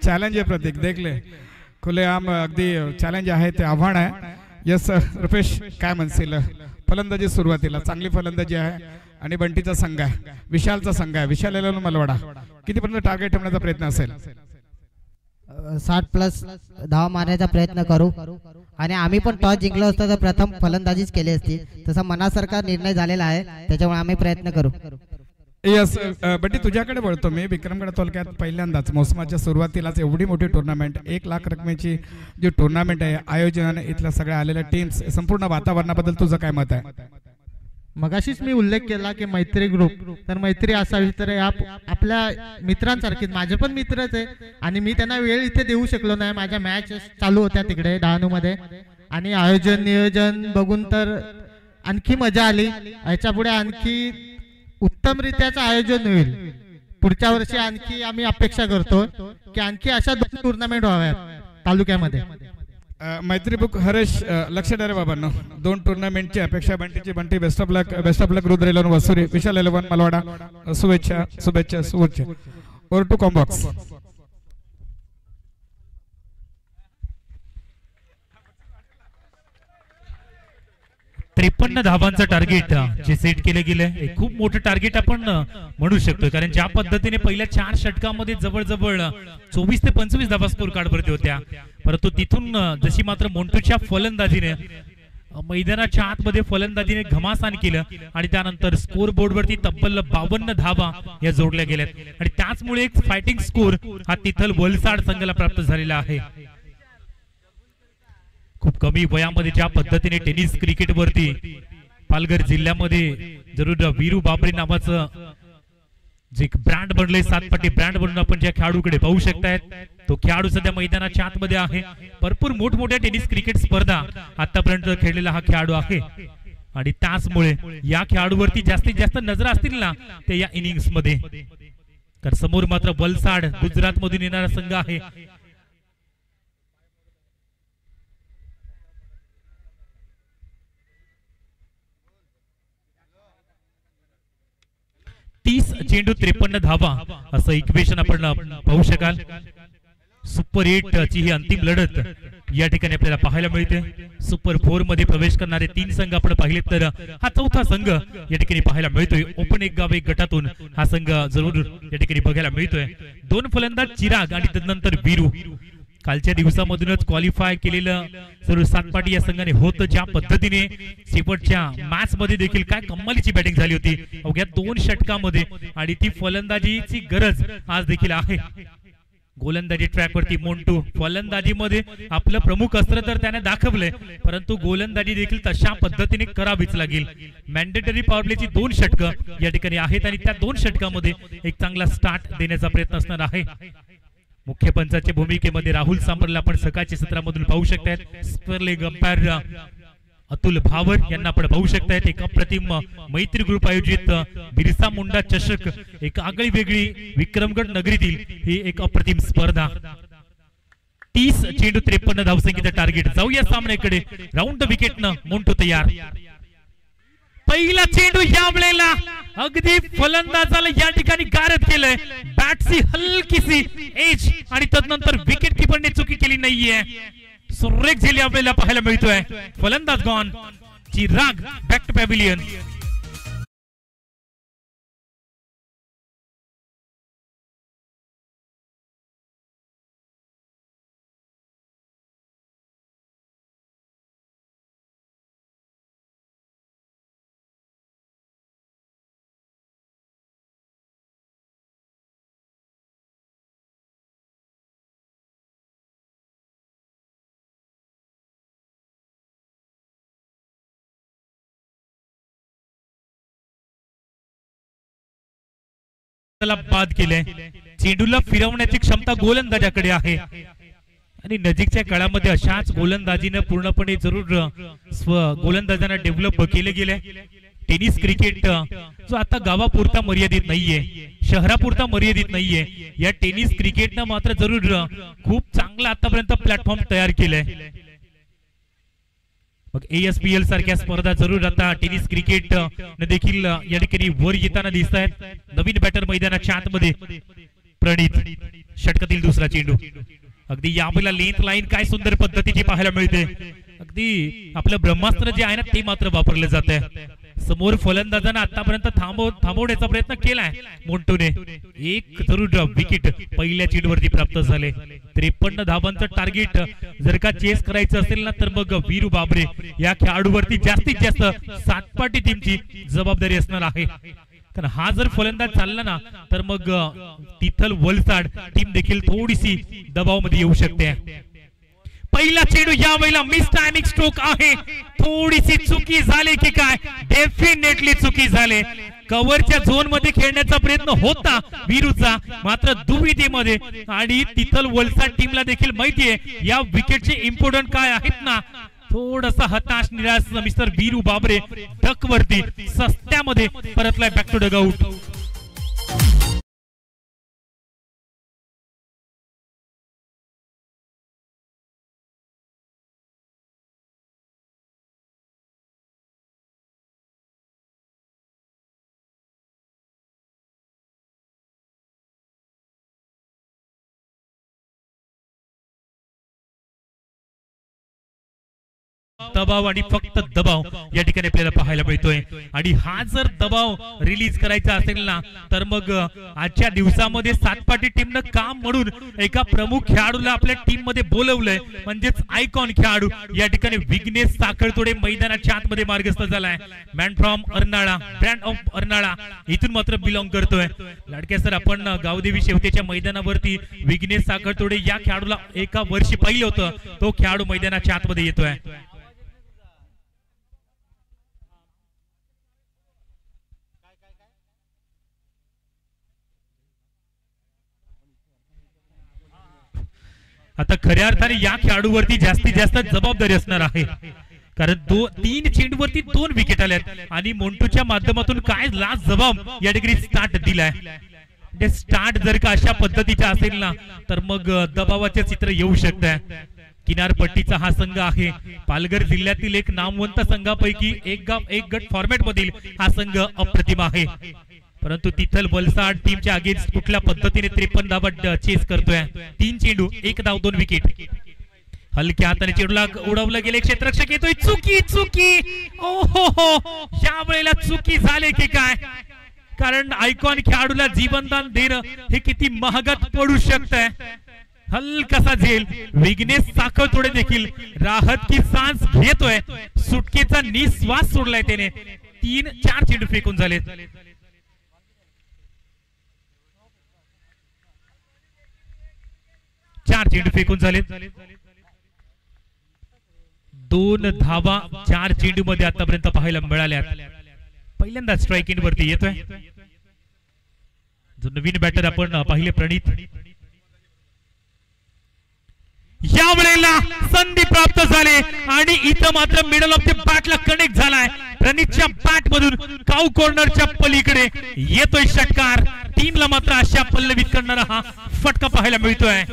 चॅलेंज आहे प्रतीक, देखले खुलेआम अगदी चॅलेंज आहे, ते आव्हान आहे। यस रुपेश, काय म्हणशील? फलंदाजी सुरुवातीला चांगली फलंदाजी आहे आणि बंटीचा संघ आहे, विशालचा संघ आहे, विशाल 11 मलवाडा, कितीपर्यंत टार्गेट ठेवण्याचा प्रयत्न असेल? 60+ धावा मारण्याचा प्रयत्न करू आणि आम्ही पण टॉस जिंकलो असतो तर प्रथम फलंदाजीच केली असती, तसा मनासारखा निर्णय झालेला आहे, त्याच्यामुळे आम्ही प्रयत्न करू। यस बटी तुझ्याकडे वळतो मी. विक्रमगड तालुक्यात पहिल्यांदाच मोसमाच्या सुरुवातीलाच एवढी मोठी टुर्नामेंट 1 लाख रकमेची जी टुर्नामेंट आहे आयोजन इथल्या सगळ्या आलेल्या टीम्स संपूर्ण वातावरणाबद्दल तुझं काय मत आहे? मगाशीच मी उल्लेख केला की मैत्री ग्रुप, तर मैत्री असावी तर या आपल्या मित्रांसारखीच माझे पण मित्रच आहे आणि मी त्यांना वेळ इथे देऊ शकलो नाही. माझ्या मॅच चालू होत्या तिकडे डहाणू मध्ये आणि आयोजन नियोजन बघून तर आणखी मजा आली. याच्या पुढे आणखी उत्तमरित्याचं आयोजन होईल. पुढच्या वर्षी आणखी आम्ही अपेक्षा करतो की आणखी अशा 2 टुर्नामेंट व्हाव्यात तालुक्यामध्ये. मैत्री बुक हरेश लक्ष द्या रे बाबांनो. 2 टुर्नामेंटची अपेक्षा. Bunty best of luck Rudra 11 Vasuri, Vishal 11 Malwada. शुभेच्छा शुभेच्छा शुभेच्छा. ओर टू कॉम्बॉक्स. 53 धावांचं टार्गेट जे सेट केले गेले एक खूप मोठं टार्गेट आपण म्हणू शकतो, कारण ज्या पद्धतीने पहिल्या 4 षटकामध्ये जवळजवळ 24 ते 25 धावा स्कोर कार्ड वरती होत्या, परंतु तिथून जशी मात्र मोंटूच्या फलंदाजीने मैदानाच्या आतमध्ये फलंदाजीने घमासान केलं आणि त्यानंतर स्कोर बोर्ड वरती तब्बल 52 धावा या जोडल्या गेल्यात आणि त्याचमुळे एक फायटिंग स्कोर हा तिथल वलसाड संघाला प्राप्त झालेला आहे. खूप कमी वयामध्ये ज्या पद्धतीने टेनिस क्रिकेट वरती पालघर जिल्ह्यामध्ये जरूर वीरू बाबरे नावाचं जे ब्रँड बनले, 7 पटी ब्रँड बनून आपण ज्या खेळाडूकडे पाहू शकतायत, तो खेळाडू सध्या मैदानाच्या आतमध्ये आहे. भरपूर मोठमोठ्या टेनिस क्रिकेट स्पर्धा आतापर्यंत खेळलेला हा खेळाडू आहे आणि त्याचमुळे या खेळाडूवरती जास्तीत जास्त नजर असतील ना ते या इनिंग्स मध्ये. तर समोर मात्र वलसाड गुजरात मधून येणारा संघ आहे. चेंडू 53 धावा असं इक्वेशन आपण पाहू शकाल. सुपर 8 ची ही अंतिम लढत या ठिकाणी आपल्याला पाहायला मिळते. सुपर 4 मध्ये प्रवेश करणारे 3 संघ आपण पाहिले तर हा 4था संघ या ठिकाणी पाहायला मिळतोय. ओपन एक गाव एक गटातून हा संघ जरूर या ठिकाणी बघायला मिळतोय. 2 फलंदाज चिराग आणि त्यानंतर वीरू कालच्या दिवसामधूनच क्वालिफाय केलेलं सर्व 7 पाटी या संघाने होतं. ज्या पद्धतीने शेवटच्या मॅच मध्ये देखील काय कमालीची बॅटिंग झाली होती अवघ्या 2 षटकामध्ये आणि ती फलंदाजीची गरज आज देखील आहे. गोलंदाजी ट्रॅक वरती मोंटू फलंदाजीमध्ये आपलं प्रमुख अस्त्र तर त्याने दाखवलंय, परंतु गोलंदाजी देखील तशा पद्धतीने करावीच लागेल. मॅन्डेटरी पॉवर प्लेची 2 षटकं या ठिकाणी आहेत आणि त्या 2 षटकामध्ये एक चांगला स्टार्ट देण्याचा प्रयत्न असणार आहे. मुख्य पंचाच्या भूमिकेमध्ये राहुल सांबरला आपण सकाळच्या सत्रामधून पाहू शकतायत. स्पर्लिंग अंपायर अतुल भावर यांना आपण पाहू शकतायत. एक अप्रतिम मैत्री ग्रुप आयोजित बिरसा मुंडा चषक, एक आगळी वेगळी विक्रमगड नगरीतील ही एक अप्रतिम स्पर्धा. 30 चेंडू 53 धावसंख्येचं टार्गेट. जाऊया सामन्याकडे. राऊंड विकेटनं मोंटू तयार. पहिला चेंडू या वेळेला अगदी फलंदाजाला या ठिकाणी गारद केलंय. बॅटची हलकीशी एज आणि तदनंतर विकेट किपरने चुकी केली नाहीये. सुरेख झेल या वेळेला पाहायला मिळतोय. फलंदाज gone. Chirag back to pavilion. बाद केले. चेंडूला फिरवण्याची क्षमता गोलंदाजाकडे आहे आणि नजीकच्या काळामध्ये अशाच गोलंदाजीने पूर्णपणे जरूर गोलंदाजांना डेव्हलप केले गेले. टेनिस क्रिकेट जो आता गावापुरता मर्यादित नाहीये, शहरापुरता मर्यादित नाहीये, या टेनिस क्रिकेटनं मात्र जरूर खूप चांगला आतापर्यंत प्लॅटफॉर्म तयार केलाय. मग ASPL सारख्या स्पर्धा जरूर आता टेनिस क्रिकेट न देखील या ठिकाणी वर येताना दिसत आहेत. नवीन बॅटर मैदानाच्या आतमध्ये प्रणित. षटकातील दुसरा चेंडू. अगदी यावेळेला लेंथ लाईन काय सुंदर पद्धतीची पाहायला मिळते. अगदी आपलं ब्रह्मास्त्र जे आहे ना ते मात्र वापरलं जात आहे. समोर फलंदाजांना आतापर्यंत थांबवण्याचा प्रयत्न केलाय मोंटूने. एक जरूर विकेट पहिल्या चेंडूवरती प्राप्त झाले. 53 धावांचं टार्गेट जर का चेस करायचं असेल ना तर मग वीरू बाबरे या खेळाडूवरती जास्तीत जास्त 7 पाटी टीमची जबाबदारी असणार आहे. कारण हा जर फलंदाज चालला ना तर मग तिथल वलसाड टीम देखील थोडीशी दबावामध्ये येऊ शकते. पहिला चेंडू या वेळेला मिस टायमिंग स्ट्रोक आहे. थोडीशी चुकी झाली की काय? डेफिनेटली चुकी झाली. कव्हरच्या झोन मध्ये खेळण्याचा प्रयत्न होता वीरूचा, मात्र दुविधेमध्ये. आणि तिथल वलसाड टीमला देखील माहितीये या विकेटचे इम्पॉर्टंट काय आहेत ना. थोडासा हताश निराश मिस्टर वीरू बाबरे डक वरती सस्त्यामध्ये परतलाय बॅक टू डगआउट. दबाव आणि फक्त दबाव या ठिकाणी आपल्याला पाहायला मिळतोय. आणि हा जर दबाव रिलीज करायचा असेल ना तर मग आजच्या दिवसामध्ये सातपाटी टीमनं काम म्हणून एका प्रमुख खेळाडूला आपल्या टीम मध्ये बोलवलंय, म्हणजेच आयकॉन खेळाडू या ठिकाणी विघ्नेश साखळतोडे मैदानाच्या आतमध्ये मार्गस्थ झालाय. Man from Arnala, brand of Arnala इथून मात्र बिलॉंग करतोय. लाडके सर, आपण गावदेवी शेवतेच्या मैदानावरती विघ्नेश साखळतोडे या खेळाडूला एका वर्षी पाहिलं होतं. तो खेळाडू मैदानाच्या आतमध्ये येतोय. आता खऱ्या अर्थाने या खेळाडूवरती जास्तीत जास्त जबाबदारी असणार आहे, कारण तीन चेंडूवरती 2 विकेट आल्यात आणि मोंटूच्या माध्यमातून काय लास्ट जबाब या ठिकाणी स्टार्ट दिलाय. म्हणजे स्टार्ट जर का अशा पद्धतीचा असेल ना तर मग दबावाचे चित्र येऊ शकतंय. किनारपट्टीचा हा संघ आहे. पालघर जिल्ह्यातील एक नामवंत संघापैकी एक गट फॉर्मॅट मधील हा संघ अप्रतिम आहे. परंतु तिथल वलसाड टीमच्या अगेन्स्ट कुठल्या पद्धतीने 53 धावा चेस करतोय. 3 चेंडू 1 धाव 2 विकेट. हलक्या हाताने चेंडूला उडवलं गेले. क्षेत्ररक्षक येतोय. चुकी ओहो, या वेळेला चुकी झाली की काय? कारण आयकॉन खेळाडूला जीवनदान देणं हे किती महागात पडू शकतंय. हलकासा झेल. विघ्नेश साखळतोडे देखील राहत की सांस घेतोय. सुटकेचा निश्वास सोडलाय त्याने. 3-4 चेंडू फेकून झालेत. 4 चेंडू फेकून झालेत. 2 धावा 4 चेंडू मध्ये आतापर्यंत पाहायला मिळाल्या. पहिल्यांदा स्ट्राइक इन वरती येतोय जो नवीन बॅटर आपण पाहिले, प्रणित. या वेळेला संधी प्राप्त झाले आणि इथं मात्र मिडल ऑफ द बॅटला कनेक्ट झालाय. प्रणितच्या बॅट मधून काऊ कॉर्नरच्या पलीकडे येतोय षटकार. टीमला मात्र अशा पल्लवित करणारा हा फटका पाहायला मिळतोय.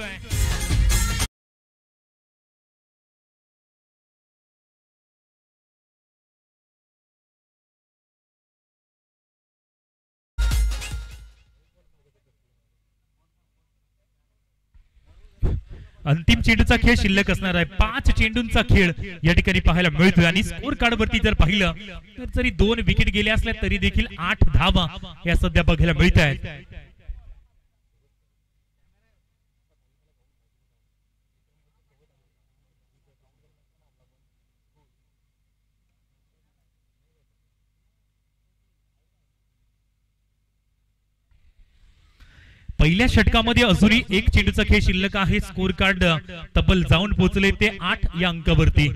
अंतिम चेंडूचा खेळ शिल्लक असणार आहे. 5 चेंडूंचा खेळ या ठिकाणी पाहायला मिळतोय. आणि स्कोर कार्ड वरती जर पाहिलं तर जरी 2 विकेट गेले असल्या तरी देखील 8 धावा या सध्या बघायला मिळत आहेत. पहिल्या षटकामध्ये अजूनही 1 चेंडूचा खेळ शिल्लक आहे. स्कोर कार्ड तब्बल जाऊन पोहोचले ते 8 या अंकावरती.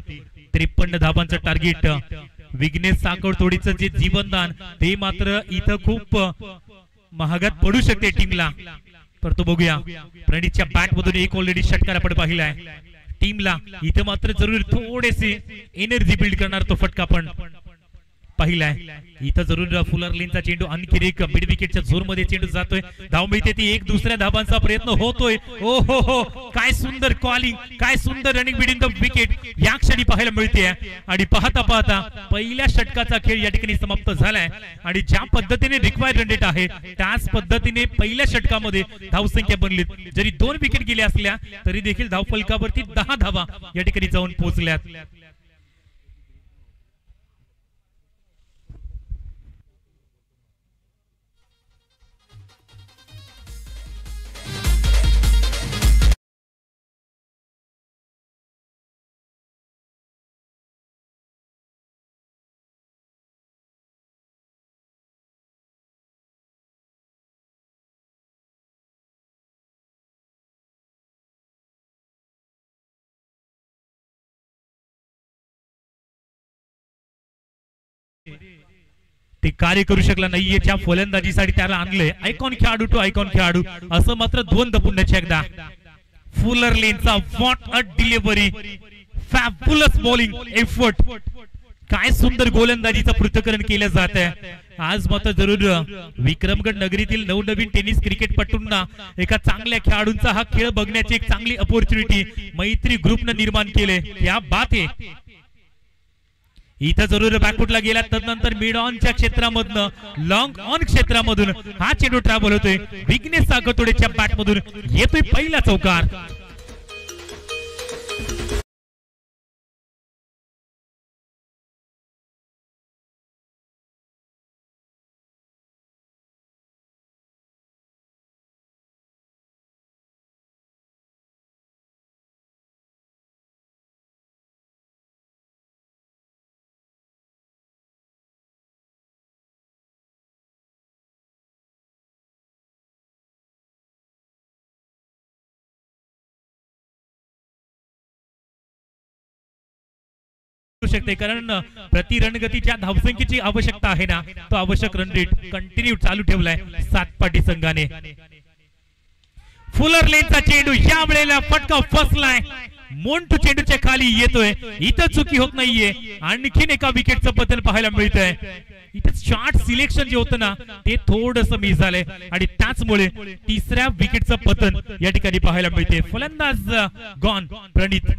53 धावांचं टार्गेट. विघ्नेश साखळतोडीचं जे जीवनदान ते मात्र इथं खूप महागात पडू शकते टीमला. परंतु बघूया, प्रणितच्या बॅट मधून एक ऑलरेडी षटकार आपण पाहिलाय. टीमला इथं मात्र जरूर थोडेसे एनर्जी बिल्ड करणार तो फटका आपण पाहिलाय. इथं जरूर फुलर लेनचा चेंडू आणखी एक मिड विकेटच्या झोन मध्ये चेंडू जातोय. धाव मिळते ती. एक दुसऱ्या धावांचा प्रयत्न होतोय. ओ हो, काय सुंदर कॉलिंग, काय सुंदर रनिंग बिटवीन द विकेट या क्षणी पाहायला मिळते. आणि पाहता पाहता पहिल्या षटकाचा खेळ या ठिकाणी समाप्त झालाय. आणि ज्या पद्धतीने रिक्वायर्ड रन रेट आहे त्याच पद्धतीने पहिल्या षटकामध्ये धावसंख्या बनलीत. जरी 2 विकेट गेल्या असल्या तरी देखील धावफलकावरती 10 धावा या ठिकाणी जाऊन पोहोचल्यात. ते कार्य करू शकला नाहीये. ज्या फलंदाजीसाठी त्याला आणले आयकॉन खेळाडू टू आयकॉन खेळाडू असं मात्र दोन पुन्हा एकदा फुलर लेनचा what a delivery, fabulous bowling effort, काय सुंदर गोलंदाजीचं पृथक्करण केलं जात आहे. आज मात्र जरूर विक्रमगड नगरीतील नवनवीन टेनिस क्रिकेटपटूंना एका चांगल्या खेळाडूंचा हा खेळ बघण्याची एक चांगली अपॉर्च्युनिटी मैत्री ग्रुपनं निर्माण केले. या बात आहे. इथं जरूर बॅकफुटला गेला तदनंतर मिड ऑनच्या क्षेत्रामधनं लॉंग ऑन क्षेत्रामधून हा चेंडू ट्रॅव्हल होतोय. विघ्नेश सागतोडेच्या बॅटमधून येतोय पहिला चौकार. शकते कारण प्रति रणगतीच्या धावसंख्येची आवश्यकता आहे ना, तो आवश्यक रन रेट कंटिन्यू चालू ठेवलाय सातपाटी संघाने. फुलर लेनचा चेंडू या वेळेला फटका फसलाय. मोंटू चेंडूच्या खाली येतोय. इथं चुकी होत नाहीये. आणखीन एका विकेटचं पतन पाहायला मिळतंय. इथं शॉट सिलेक्शन जे होतं ना ते थोडंसं मिस झालंय आणि त्याचमुळे तिसऱ्या विकेटचं पतन या ठिकाणी पाहायला मिळते. फलंदाज गॉन प्रणित.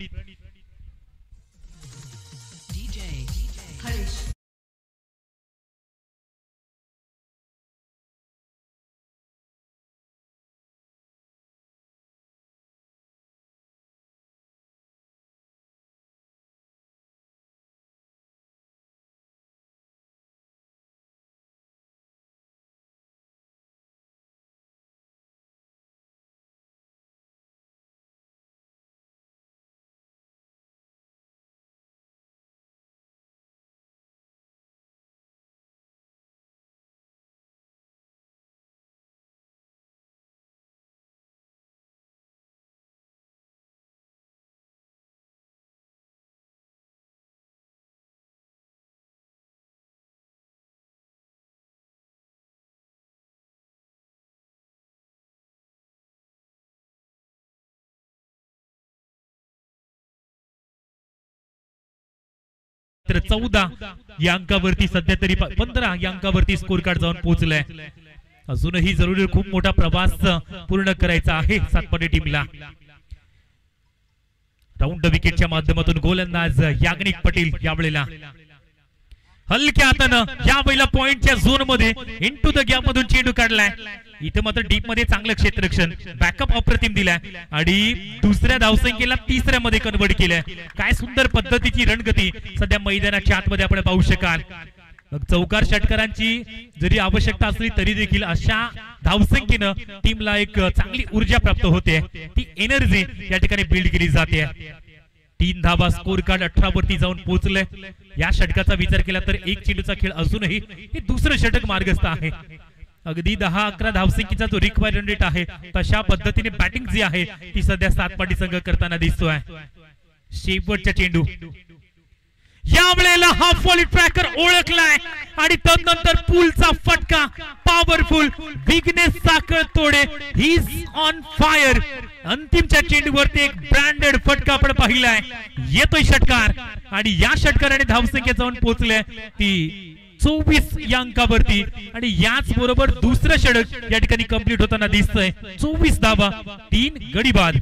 तर 14 या अंकावरती सध्या तरी 15 या अंकावरती स्कोर कार्ड जाऊन पोहोचलाय. अजूनही जरूर खूप मोठा प्रवास पूर्ण करायचा आहे सातपाटी टीमला. राऊंड विकेटच्या माध्यमातून गोलंदाज याज्ञिक पटेल यावेळेला हलक्या हातानं यावेळेला पॉइंटच्या झोन मध्ये इनटू द गॅप मधून चेंडू काढलाय. इथे मात्र डीप मध्ये चांगलं क्षेत्ररक्षण, बॅकअप अप्रतिम दिलाय आणि दुसऱ्या धावसंख्येला तिसऱ्या मध्ये कन्वर्ट केलंय. काय सुंदर पद्धतीची रणगती सध्या मैदानाच्या आतमध्ये आपण पाहू शकाल. चौकार षटकारांची जरी आवश्यकता असली तरी देखील अशा धावसंख्येनं टीमला एक चांगली ऊर्जा प्राप्त होते. ती एनर्जी या ठिकाणी बिल्ड केली जाते. 3 धावा स्कोर कार्ड 18 वरती जाऊन पोहोचले. या षटकाचा विचार केला तर एक चेंडूचा खेळ अजूनही हे दुसरं षटक मार्गस्थ आहे. अगदी 10-11 धावसंख्येचा जो रिक्वायर्ड रन रेट आहे तशा पद्धतीने बॅटिंग जी आहे ती सध्या सातपाटी संघ करताना दिसतोय. शेवटचा चेंडू यावेळेला हा फॉली ट्रॅकर ओळखलाय आणि तदनंतर पुलचा फटका powerful. Vignesh Sakhaltode he is on fire. अंतिमच्या चेंडूवरती एक ब्रँडेड फटका आपण पाहिलाय. येतोय षटकार आणि या षटकाराने धावसंख्या जाऊन पोहोचले ती 24 या अंकावरती आणि याच बरोबर दुसरं षटक या ठिकाणी कंप्लीट होताना दिसतंय. 24 धावा 3 गडी बाद.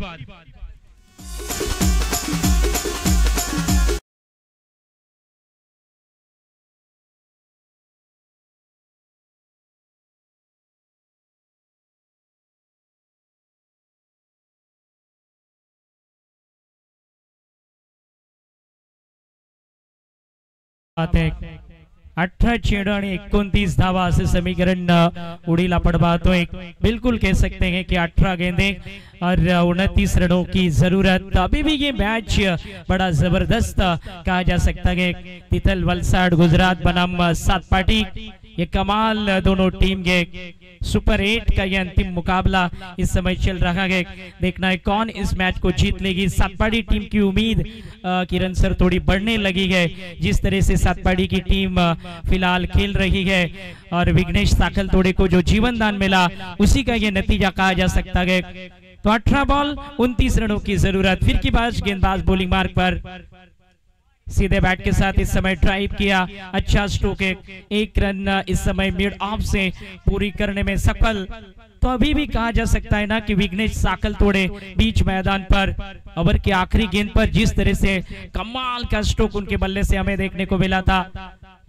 बात है 18 चेंडू आणि 29 धावा असे समीकरण उड़ीला पड़ पाहतोय. बिल्कुल कह सकते हैं कि 18 गेंदें और 29 रनों की जरूरत. अभी भी ये मैच बड़ा जबरदस्त कहा जा सकता है. तिथल वलसाड गुजरात बनाम सातपाटी ये कमाल दोनों टीम के सुपर 8 का यह अंतिम मुकाबला इस समय चल रहा है। देखना है कौन इस मैच को जीत लेगी। सातपाड़ी टीम की उम्मीद किरण सर थोड़ी बढ़ने लगी है। जिस तरह से सातपाड़ी की टीम फिलहाल खेल रही है और विघ्नेश साखल तोड़े को जो जीवन दान मिला उसी का यह नतीजा कहा जा सकता है। तो 18 बॉल 29 रनों की जरूरत। फिर की बात गेंदबाज बॉलिंग मार्ग पर सीधे बैट के साथ इस समय ड्राइव किया। अच्छा स्ट्रोक, एक रन इस समय मिड ऑफ से पूरी करने में सफल। तो अभी भी कहा जा सकता है ना कि विघ्नेश साखल तोड़े बीच मैदान पर ओवर की आखिरी गेंद पर जिस तरह से कमाल का स्ट्रोक उनके बल्ले से हमें देखने को मिला था।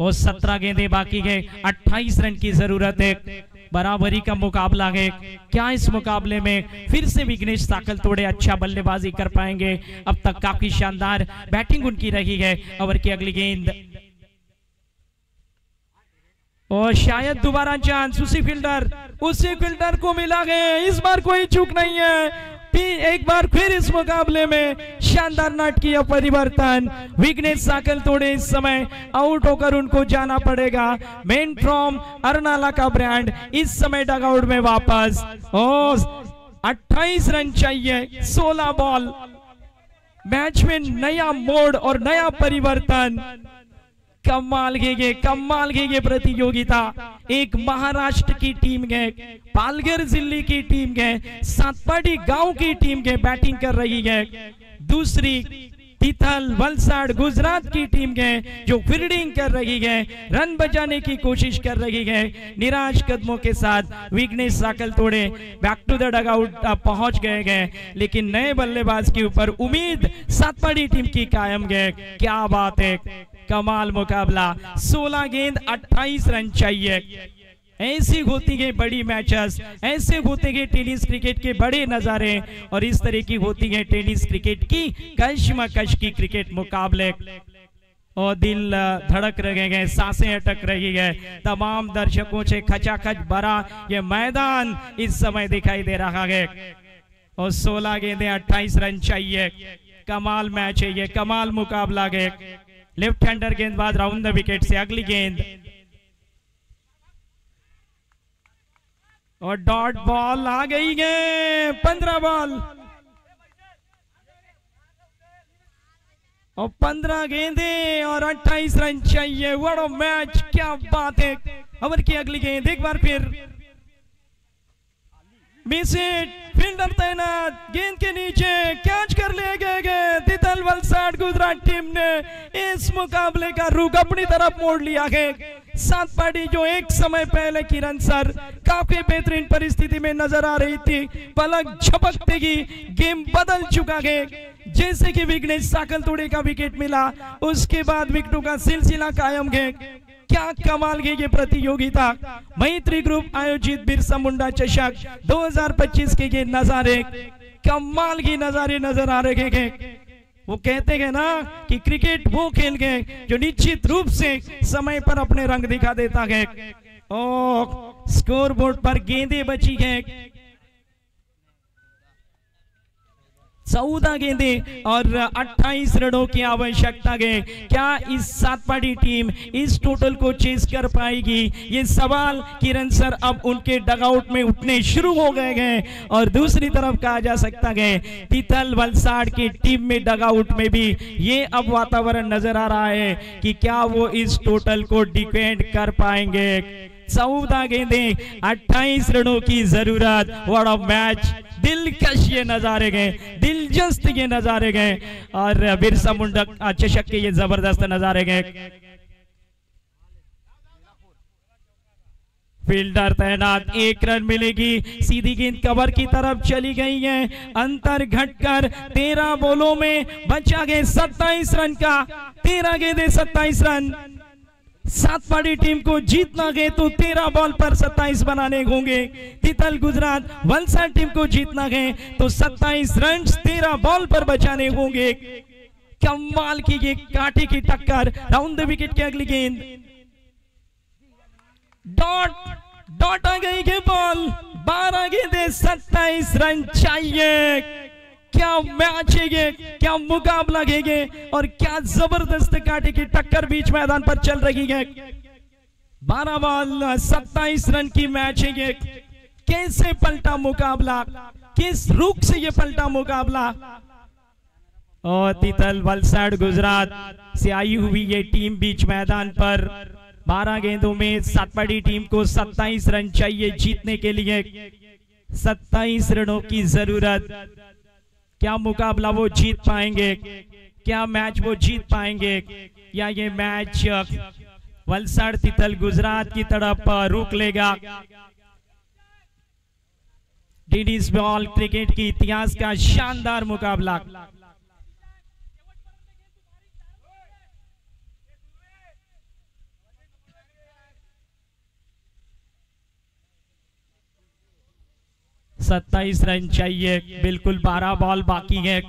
और 17 गेंदें बाकी है, 28 रन की जरूरत है। बराबरी का मुकाबला है। क्या इस मुकाबले में फिर से विघ्नेश साखल तोड़े अच्छा बल्लेबाजी कर पाएंगे? अब तक काफी शानदार बैटिंग उनकी रही है। ओवर की अगली गेंद और शायद दोबारा चांस उसी फील्डर को मिला है। इस बार कोई चूक नहीं है। एक बार फिर इस मुकाबले में शानदार नाटकीय परिवर्तन। विघ्नेश साखल तोड़े इस समय आउट होकर उनको जाना पड़ेगा। मेन फ्रॉम अरनाला का ब्रांड इस समय डगआउट में वापस। और 28 रन चाहिए, 16 बॉल। मैच में नया मोड़ और नया परिवर्तन। कमाल के ये प्रतियोगिता। एक महाराष्ट्र की टीम है, पालघर जिले की टीम है, सातपाड़ी गांव की टीम है बैटिंग कर रही है। दूसरी तिथल वलसाड गुजरात की टीम है जो फील्डिंग कर रही है, रन बचाने की कोशिश कर रही है। निराश कदमों के साथ विघ्नेश साखल तोड़े बैक टू द डगआउट पहुंच गए हैं, लेकिन नए बल्लेबाज के ऊपर उम्मीद सातपाड़ी टीम की कायम है। क्या बात है, कमाल मुकाबला। 16 गेंद 28 रन चाहिए। ऐसी होती है बड़ी मैचेस, ऐसे होते हैं टेनिस क्रिकेट के बड़े नजारे और इस तरह की होती है टेनिस क्रिकेट की कशमकश की क्रिकेट मुकाबले। और दिल धड़क रहे हैं, सांसें अटक रही है। तमाम दर्शकों से खचाखच भरा ये मैदान इस समय दिखाई दे रहा है। और 16 गेंदें 28 रन चाहिए। कमाल मैच है ये, कमाल मुकाबला है। लेफ्ट हैंडर गेंदबाज राउंड द विकेट से अगली गेंद और डॉट बॉल आ गई है। 15 बॉल और 15 गेंदें और 28 रन चाहिए। व्हाट अ मैच, क्या बात है। ओवर की अगली गेंद एक बार फिर मिसिट, फील्डर तैनात, गेंद के नीचे कैच कर लिए गए। तितल वलसाड गुजरात टीम ने इस मुकाबले का रुख अपनी तरफ मोड़ लिया है। सातपाड़ी जो एक समय पहले किरण सर काफी बेहतरीन परिस्थिति में नजर आ रही थी, पलक झपकते ही गेम बदल चुका है। जैसे कि विघ्नेश साखल तोड़े का विकेट मिला, उसके बाद विकेटों का सिलसिला कायम है। क्या कमाल की ये प्रतियोगिता। मैत्री ग्रुप आयोजित बिरसा मुंडा चषक 2025 के ये नजारे, कमाल की नजारे नजर आ रहे हैं। वो कहते हैं ना कि क्रिकेट वो खेल है जो निश्चित रूप से समय पर अपने रंग दिखा देता है। और स्कोरबोर्ड पर गेंदें बची है 14 गेंदें और 28 रनों की आवश्यकता है। क्या इस सातपाड़ी टीम इस टोटल को चेस कर पाएगी? ये सवाल किरण सर अब उनके डगआउट में उठने शुरू हो गए हैं। और दूसरी तरफ कहा जा सकता है तितल वलसाड की टीम में डगआउट में भी ये अब वातावरण नजर आ रहा है कि क्या वो इस टोटल को डिफेंड कर पाएंगे। 14 गेंदें 28 रनों की जरूरत। व्हाट अ मैच, दिलकश ये नजारे गए, दिलचस्प ये नजारे गए और बिरसा मुंडा चषक के ये जबरदस्त नजारे गए। फील्डर तैनात, 1 रन मिलेगी। सीधी गेंद कवर की तरफ चली गई है। अंतर घटकर 13 बॉलों में बचा गए 27 रन का। 13 गेंदें 27 रन। सातपाड़ी टीम को जीतना है तो 13 बॉल पर 27 बनाने होंगे। तितल गुजरात वलसाड टीम को जीतना है तो 27 रन 13 बॉल पर बचाने होंगे। कमाल की ये कांटे की टक्कर। राउंड द विकेट की अगली गेंद, डॉट आ गई है बॉल। 12 गेंदें 27 रन चाहिए। क्या मैच है ये, क्या मुकाबला है ये और क्या जबरदस्त कांटे की टक्कर बीच मैदान पर चल रही है। 12 बॉल 27 रन की मैच है ये। कैसे पलटा मुकाबला, किस रुख से ये पलटा मुकाबला। और तितल वलसाड गुजरात से आई हुई ये टीम बीच मैदान पर 12 गेंदों में सातपाड़ी टीम को 27 रन चाहिए जीतने के लिए। 27 रनों की जरूरत। क्या मुकाबला वो जीत पाएंगे, क्या मैच वो जीत पाएंगे, या ये मैच वलसाड तितल गुजरात की तरफ रुक लेगा। टेनिस बॉल क्रिकेट की इतिहास का शानदार मुकाबला। सत्ताईस रन चाहिए, बिल्कुल 12 बॉल बाकी है,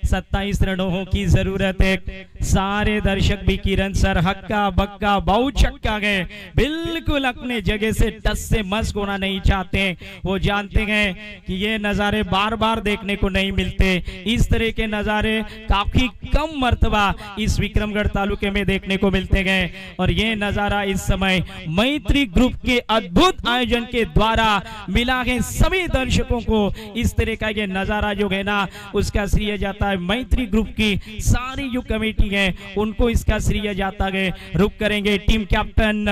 27 रनों की जरूरत है। सारे दर्शक भी किरण सर हक्का बक्का बहु छक्का गए, बिल्कुल अपने जगह से टस से मस्क होना नहीं चाहते। वो जानते हैं कि ये नजारे बार बार देखने को नहीं मिलते। इस तरह के नजारे काफी कम मर्तबा इस विक्रमगढ़ तालुके में देखने को मिलते गए। और ये नजारा इस समय मैत्री ग्रुप के अद्भुत आयोजन के द्वारा मिला है सभी दर्शकों को। इस तरह का ये नजारा जो है ना, उसका श्रेय जाता है मैत्री ग्रुप की सारी जो कमेटी है उनको इसका श्रेय जाता है। रुक करेंगे, टीम कैप्टन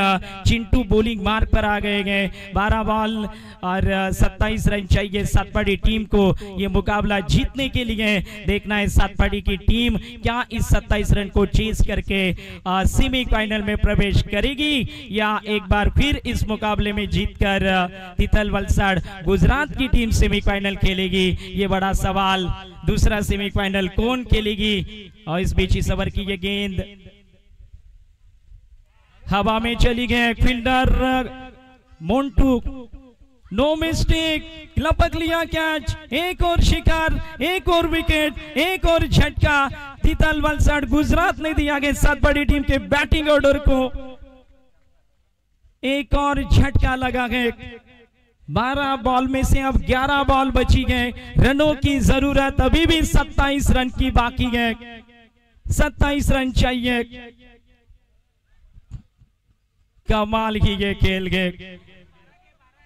चिंटू बोलिंग मार्ग पर आ गए हैं। 12 बॉल और 27 रन चाहिए सातपाड़ी टीम को ये मुकाबला जीतने के लिए। देखना है सातपाड़ी की टीम क्या इस 27 रन को चेस करके सेमीफाइनल में प्रवेश करेगी, या एक बार फिर इस मुकाबले में जीतकर तितल वलसाड गुजरात की टीम सेमीफाइनल खेलेगी। ये बड़ा सवाल। दूसरा सेमीफाइनल कौन खेलेगी। और इस बीच इस ओवर की ये गेंद हवा में चली गई। फील्डर मोन्टू नो मिस्टेक, लपक लिया कैच। एक और शिकार, एक और विकेट, एक और झटका। तितल वलसाड गुजरात ने दिया गया सातपाड़ी टीम के बैटिंग ऑर्डर को। एक और झटका लगा गया। 12 बॉल में से अब 11 बॉल बची गए। रनों की जरूरत अभी भी 27 रन की बाकी है। 27 रन चाहिए। कमाल की ये खेल गए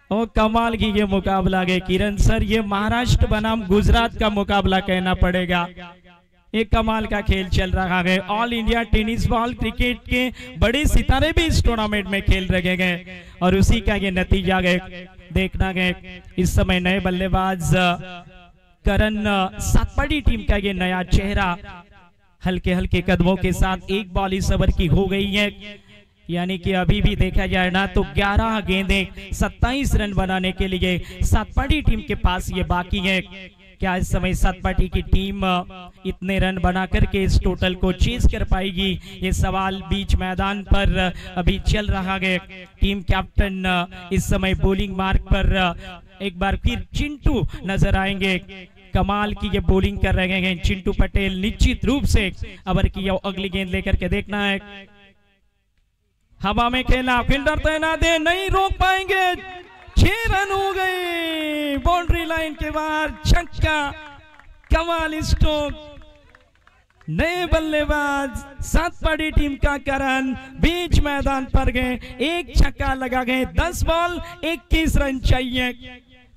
और कमाल की ये मुकाबला गए। किरण सर, ये महाराष्ट्र बनाम गुजरात का मुकाबला कहना पड़ेगा। एक कमाल का खेल चल रहा है। All India tennis ball cricket के बड़े सितारे भी इस टूर्नामेंट में खेल रहे गए और उसी का ये नतीजा गए। देखना गए इस समय नए बल्लेबाज करण सातपाड़ी टीम का ये नया चेहरा हल्के हल्के कदमों के साथ एक बॉल इस ओवर की हो गई है। यानी कि अभी भी देखा जाए ना तो 11 गेंदें 27 रन बनाने के लिए सातपाड़ी टीम के पास ये बाकी है। क्या इस समय सातपाड़ी की टीम इतने रन बना करके इस टोटल को चेज कर पाएगी, ये सवाल बीच मैदान पर अभी चल रहा है। टीम कैप्टन इस समय बॉलिंग मार्ग पर एक बार फिर चिंटू नजर आएंगे। कमाल की ये बॉलिंग कर रहे हैं चिंटू पटेल। निश्चित रूप से ओवर की अगली गेंद लेकर के देखना है। हवा में खेला, फील्डर तैनात है, नहीं रोक पाएंगे। 6 रन हो गए बाउंड्री लाइन के बाहर। छक्का, कमाल स्ट्रोक। नए बल्लेबाज सातपाड़ी टीम का करण बीच मैदान पर गए, एक छक्का लगा गए। 10 बॉल 21 रन चाहिए।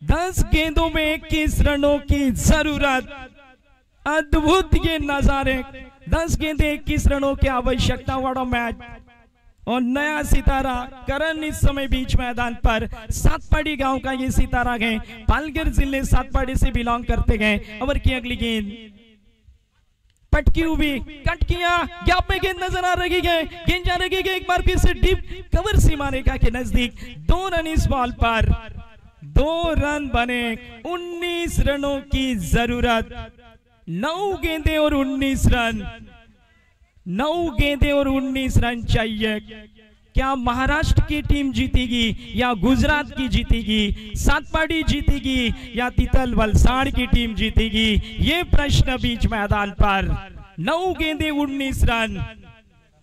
10 गेंदों में 21 रनों की जरूरत। अद्भुत ये नजारे। 10 गेंदें 21 रनों की आवश्यकता वाला मैच। और नया सितारा करण इस समय बीच मैदान पर। सातपाड़ी गांव का ये सितारा है, पालघर जिले सातपाड़ी से बिलोंग करते गए। ओवर की अगली गेंद पटकी हुई, कट किया, गैप में गेंद नजर आ रही है। गेंद जा रही है एक बार फिर से डीप कवर सीमा रेखा के नजदीक। 2 रन इस बॉल पर। 2 रन बने, 19 रनों की जरूरत। 9 गेंदें और 19 रन। 9 गेंदें और 19 रन चाहिए। क्या महाराष्ट्र की टीम जीतेगी या गुजरात की जीतेगी? सातपाड़ी जीतेगी या तितल वलसाड की टीम जीतेगी? ये प्रश्न बीच मैदान पर। 9 गेंदें 19 रन।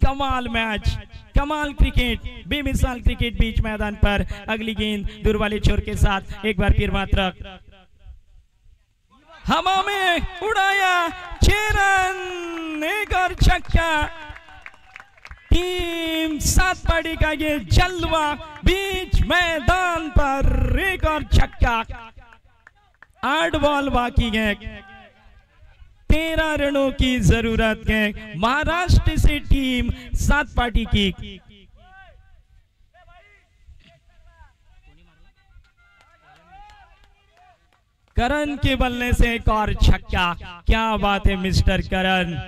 कमाल मैच, कमाल क्रिकेट, बेमिसाल क्रिकेट बीच मैदान पर। अगली गेंद दूर वाले छोर के साथ एक बार फिर मात्र हवा में उड़ाया। 6 रन, एक और छक्का। टीम सात पारी का ये जलवा बीच मैदान पर एक और छक्का। 8 बॉल बाकी है, 13 रनों की जरूरत है महाराष्ट्र से टीम सात पार्टी की। करण के बल्ले से एक और छक्का। क्या बात है मिस्टर करण,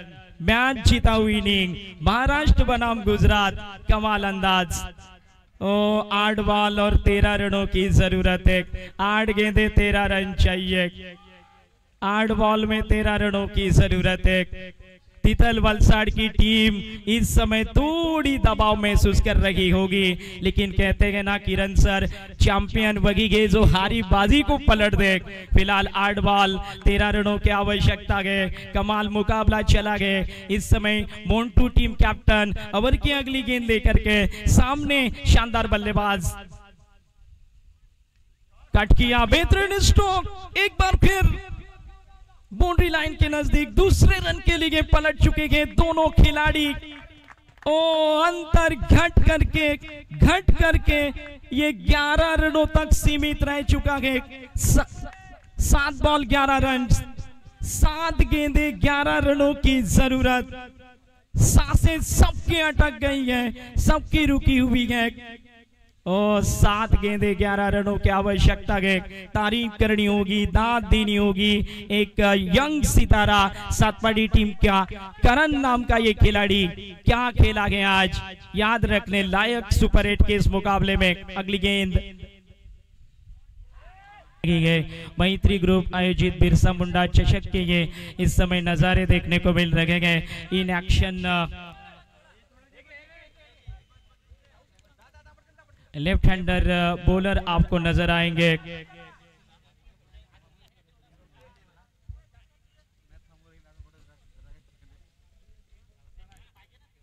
मैच जीता हुई इनिंग महाराष्ट्र बनाम गुजरात, कमाल अंदाज। 8 बॉल और 13 रनों की जरूरत है, 8 गेंदे 13 रन चाहिए, 8 बॉल में 13 रनों की जरूरत है। तीतल वलसाड़ की टीम इस समय थोड़ी दबाव महसूस कर रही होगी, लेकिन कहते हैं ना किरण सर, चैंपियन वही है जो हारी बाजी को पलट दे। फिलहाल 8 बॉल 13 रनों की आवश्यकता है, कमाल मुकाबला चला गया। इस समय मोन्टू टीम कैप्टन ओवर की अगली गेंद लेकर के सामने, शानदार बल्लेबाज कट किया, बेहतरीन स्ट्रोक, एक बार फिर बाउंड्री लाइन के नजदीक दूसरे रन के लिए पलट चुके हैं दोनों खिलाड़ी। अंतर घट करके ये 11 रनों तक सीमित रह चुका है। 7 बॉल 11 रन, 7 गेंदे 11 रनों की जरूरत। सांसें सबकी अटक गई है, सबकी रुकी हुई है। 7 गेंदे 11 रनों की आवश्यकता है। तारीफ करनी होगी, दाद देनी होगी एक यंग सितारा सातपाड़ी टीम का करण नाम का ये खिलाड़ी, क्या खेला गया आज, याद रखने लायक सुपर 8 के इस मुकाबले में। अगली गेंद मैत्री ग्रुप आयोजित बिरसा मुंडा चषक के ये इस समय नजारे देखने को मिल रहे हैं। In action left hander bowler आपको नजर आएंगे।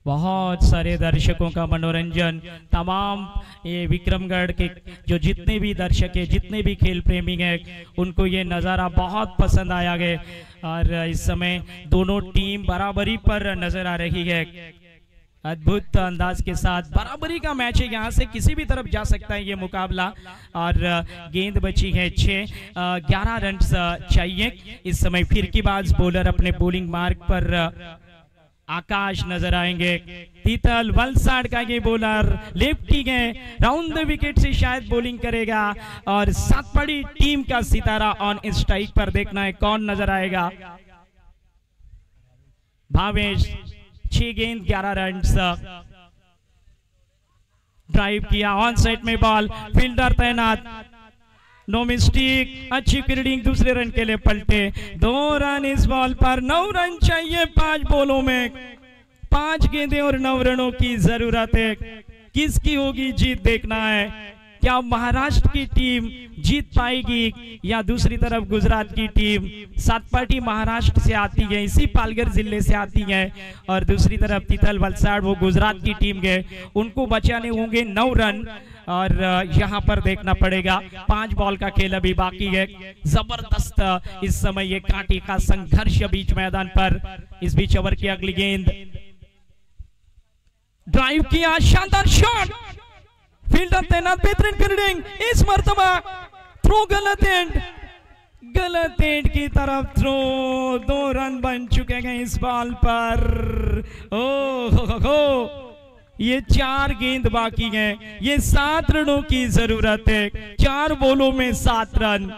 बहुत सारे दर्शकों का मनोरंजन, तमाम ये विक्रमगढ़ के जो जितने भी दर्शक है, जितने भी खेल प्रेमी हैं, उनको ये नज़ारा बहुत पसंद आया है। और इस समय दोनों टीम बराबरी पर नजर आ रही है। अद्भुत अंदाज के साथ बराबरी का मैच है, यहाँ से किसी भी तरफ जा सकता है ये मुकाबला। और गेंद बची है 6, 11 रन चाहिए। इस समय फिरकीबाज बॉलर अपने बॉलिंग मार्ग पर आकाश नजर आएंगे। तीतल वलसाड़ का ये बॉलर लेफ्टी है, राउंड द विकेट से शायद बॉलिंग करेगा। और सातपाड़ी टीम का सितारा ऑन स्ट्राइक पर, देखना है कौन नजर आएगा। भावेश 6 गेंद 11 रन, ड्राइव किया, ऑन साइड में बॉल, फील्डर तैनात, नो मिस्टेक, अच्छी फील्डिंग, दूसरे रन के लिए पलटे। 2 रन इस बॉल पर, 9 रन चाहिए 5 बॉलों में, 5 गेंदे और 9 रनों की जरूरत है। किसकी होगी जीत, देखना है। क्या महाराष्ट्र की टीम जीत पाएगी या दूसरी तरफ गुजरात की टीम। सातपाटी महाराष्ट्र से आती है, इसी पालघर जिले से आती है, और दूसरी तरफ तीतल वलसाड़ वो गुजरात की टीम है, उनको बचाने होंगे 9 रन। और यहाँ पर देखना पड़ेगा, 5 बॉल का खेल अभी बाकी है। जबरदस्त इस समय ये कांटे का संघर्ष बीच मैदान पर। इस बीच ओवर की अगली गेंद, ड्राइव किया, शानदार शॉट, फील्डर तैनात, बेहतरीन फील्डिंग, इस मर्तबा थ्रो गलत एंड की तरफ थ्रो। 2 रन बन चुके हैं इस बॉल पर। हो ये 4 गेंद बाकी हैं, ये 7 रनों की जरूरत है। 4 बॉलों में 7 रन।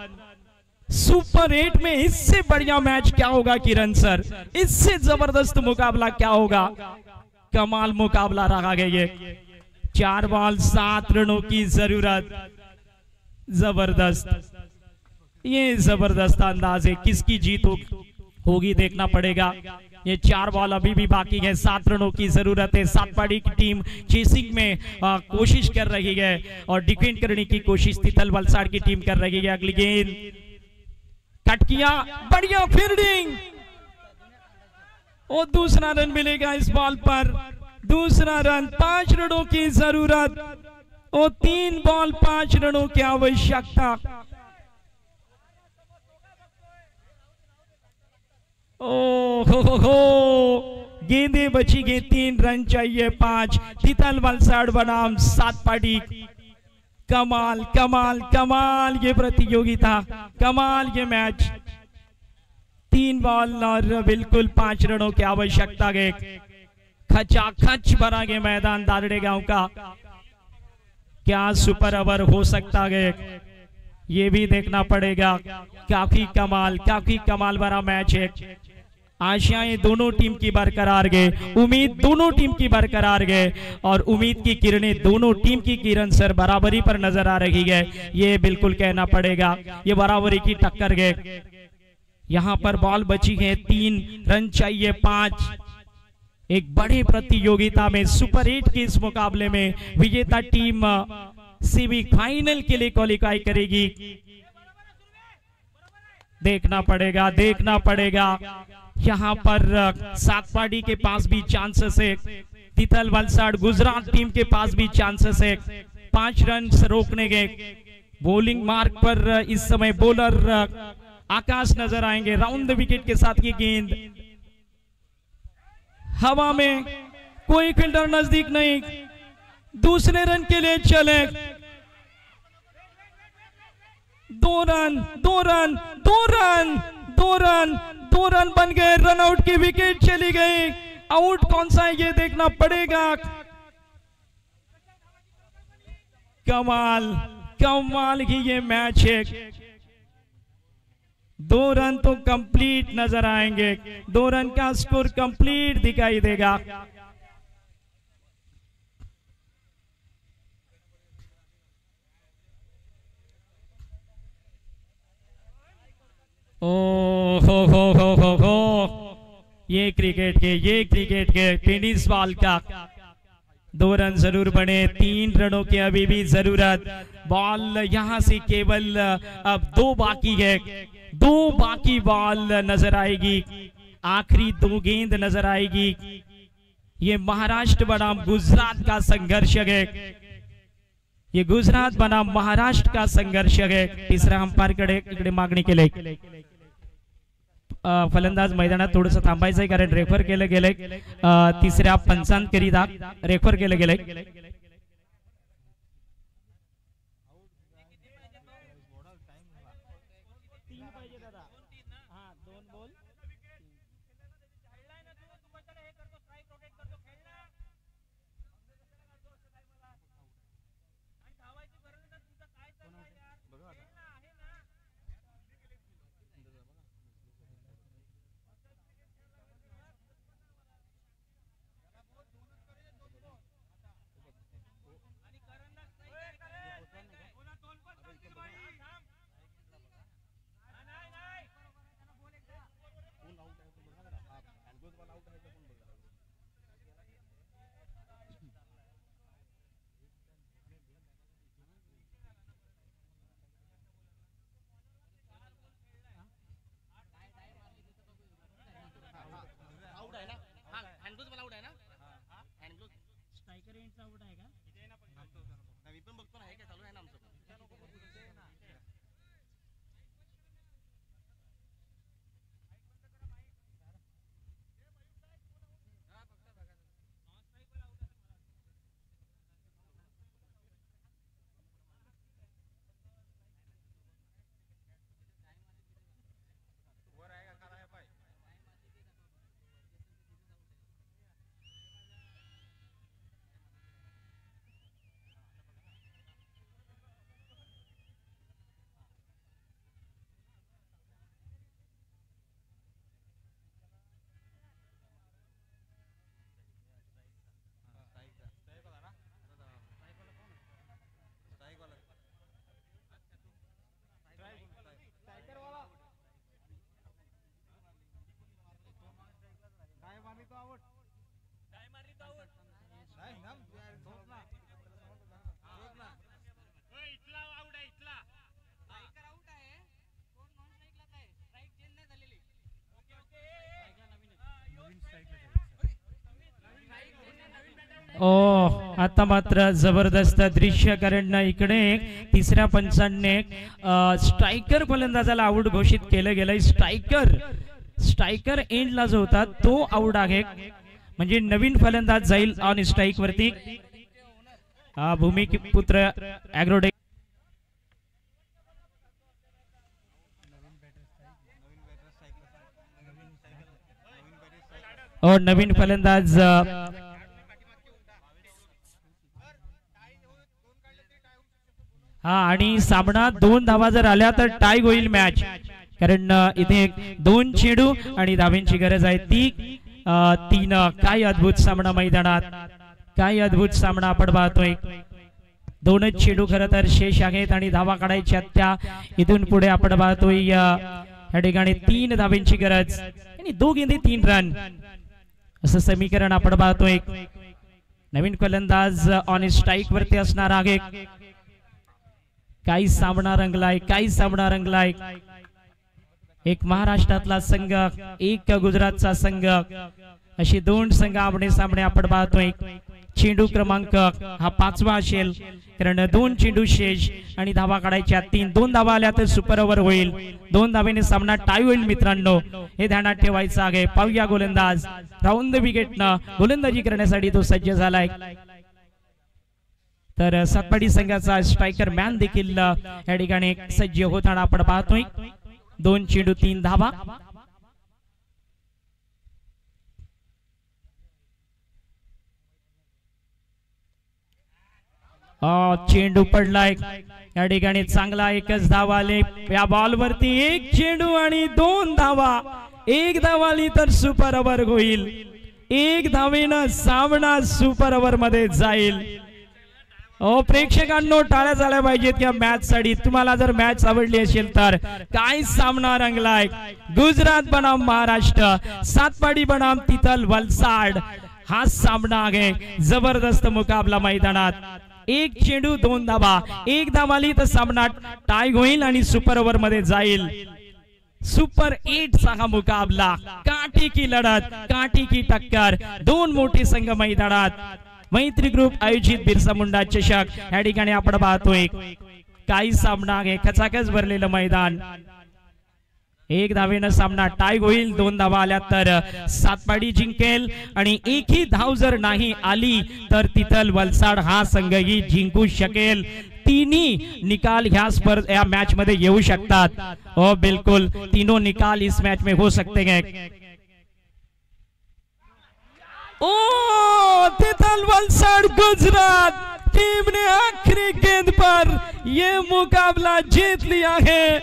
सुपर 8 में इससे बढ़िया मैच क्या होगा किरण सर, इससे जबरदस्त मुकाबला क्या होगा। कमाल मुकाबला रहा है ये। 4 बॉल 7 रनों की जरूरत, जबरदस्त, ये जबरदस्त अंदाज है। किसकी जीत होगी देखना पड़ेगा। ये 4 बॉल अभी भी बाकी है, 7 रनों की जरूरत है। सातपाड़ी की टीम चेसिंग में कोशिश कर रही है और डिफेंड करने की कोशिश तीतल वलसाड़ की टीम कर रही है। अगली गेंद कट किया, बढ़िया फील्डिंग, और दूसरा रन मिलेगा इस बॉल पर। दूसरा रन, 5 रनों की जरूरत और 3 बॉल 5 रनों की आवश्यकता। ओ हो, गेंदे बची गई, 3 रन चाहिए 5। तितल वलसाड बनाम 7 पार्टी। कमाल कमाल कमाल ये प्रतियोगिता, कमाल ये मैच। 3 बॉल और बिल्कुल 5 रनों की आवश्यकता है। खचाखच भरा गया मैदान दादड़े गांव का। क्या सुपर ओवर हो सकता है, ये भी देखना पड़ेगा। काफी कमाल भरा मैच है। आशाएं दोनों टीम की बरकरार गए, उम्मीद दोनों टीम की बरकरार गए, और उम्मीद की किरणें दोनों टीम की किरण सर बराबरी पर नजर आ रही है। ये बिल्कुल कहना पड़ेगा, ये बराबरी की टक्कर गए। यहां पर बॉल बची है 3 रन चाहिए 5। एक बड़ी प्रतियोगिता में सुपर 8 के इस मुकाबले में विजेता टीम सेमीफाइनल के लिए क्वालिफाई करेगी। देखना पड़ेगा। यहाँ पर सातपाड़ी के पास भी चांसेस है, तितल वलसाड गुजरात टीम के पास भी चांसेस है। 5 रन रोकने गए। बॉलिंग मार्क पर इस समय बॉलर आकाश नजर आएंगे। राउंड द विकेट के साथ ये गेंद हवा में, कोई फील्डर नजदीक नहीं। दूसरे रन के लिए चले। 2 रन बन गए। रन आउट की विकेट चली गई। आउट कौन सा है ये देखना पड़ेगा। कमाल ही ये मैच है। 2 रन तो कंप्लीट नजर आएंगे। 2 रन का स्कोर कंप्लीट दिखाई देगा। ओ हो ये क्रिकेट के टेनिस बॉल का 2 रन जरूर बने। 3 रनों की अभी भी जरूरत। बॉल यहां से केवल अब 2 बाकी है। 2 बाकी बॉल नजर आएगी। आखिरी 2 गेंद नजर आएगी। ये महाराष्ट्र बनाम गुजरात का संघर्ष है। ये गुजरात बनाम महाराष्ट्र का संघर्ष है। तिसरा अंपायर इकडे मागणी केली। फलंदाज मैदानात थोडंसं थांबायचंय, कारण रेफर केलं गेलंय। तिसऱ्या पंचांकरिता रेफर केलं गेलंय। आता मात्र जबरदस्त दृश्य, कारण इकडे तिसऱ्या पंचांनी स्ट्रायकर फलंदाजाला आउट घोषित केलं गेलंय. स्ट्रायकर एंडला जो होता तो आउट आहे. म्हणजे नवीन फलंदाज जाईल ऑन स्ट्राईक वरती. भूमिपुत्र ॲग्रोटेक और नवीन फलंदाज हा आणि सामना 2 धावा जर आल्या तर टाय होईल मॅच. कारण इथे 2 चेंडू आणि धावांची गरज आहे ती 3. काय अद्भुत सामना मैदानात, काय अद्भुत सामना आपण पाहतोय. 2च चेंडू खरं तर शेष आहेत आणि धावा काढायच्या त्या. इथून पुढे आपण पाहतोय या ठिकाणी 3 धावांची गरज आणि 2 गेंदे 3 रन असं समीकरण आपण पाहतोय. नवीन फलंदाज ऑन स्ट्राईक वरती असणार आहे. काही सामना रंगलाय, काही सामना रंगलाय. एक महाराष्ट्रातला संघ, एक गुजरातचा संघ, अशी 2 संघ आमने सामने आपण पाहतोय. चेंडू क्रमांक हा 5वा असेल कारण 2 चेंडू शेष आणि धावा काढायच्या 3. 2 धावा आल्या तर सुपर ओव्हर होईल. 2 धावेने सामना टाय होईल मित्रांनो, हे ध्यानात ठेवायचं आहे. पाहूया गोलंदाज राऊंड द विकेटनं गोलंदाजी करण्यासाठी तो सज्ज झालाय. तर सातपाडी संघाचा स्ट्रायकर मॅन देखील या ठिकाणी सज्ज होताना आपण पाहतोय. 2 चेंडू 3 धावा. चेंडू पडलाय या ठिकाणी चांगला. 1च धावा आले या बॉल वरती. 1 चेंडू आणि 2 धावा. 1 धावा आली तर सुपर ओव्हर होईल. 1 धावेनं सामना सुपर ओव्हर मध्ये जाईल. प्रेक्षकांनो टाळ्या झाल्या पाहिजेत या मॅच साठी. तुम्हाला जर मॅच आवडली असेल तर. काय सामना रंगलाय. गुजरात बनाम महाराष्ट्र, सातपाडी बनाम तिथल वलसाड हा सामना आहे. जबरदस्त मुकाबला मैदानात. 1 चेंडू 2 धावा. 1 धावा आली तर सामना टाय होईल आणि सुपर ओव्हर मध्ये जाईल. सुपर 8 चा हा मुकाबला. काठी की लढत, काठी की टक्कर. 2 मोठे संघ मैदानात. मैत्री ग्रुप आयोजित बिरसा मुंडा चषक या ठिकाणी आपण पाहतोय. काही सामना आहे, खचाखच भरलेलं मैदान. 1 धावेनं सामना टाय होईल. 2 धावा आल्या तर सातपाडी जिंकेल आणि 1ही धाव जर नाही आली तर तिथल वलसाड हा संघही जिंकू शकेल. 3ही निकाल या मैच मध्ये येऊ शकतात. हो बिल्कुल, तीनों निकाल इस मैच में हो सकते हैं. तिथल वलसाड गुजरात टीम ने आखिरी गेंद पर ये मुकाबला जीत लिया है.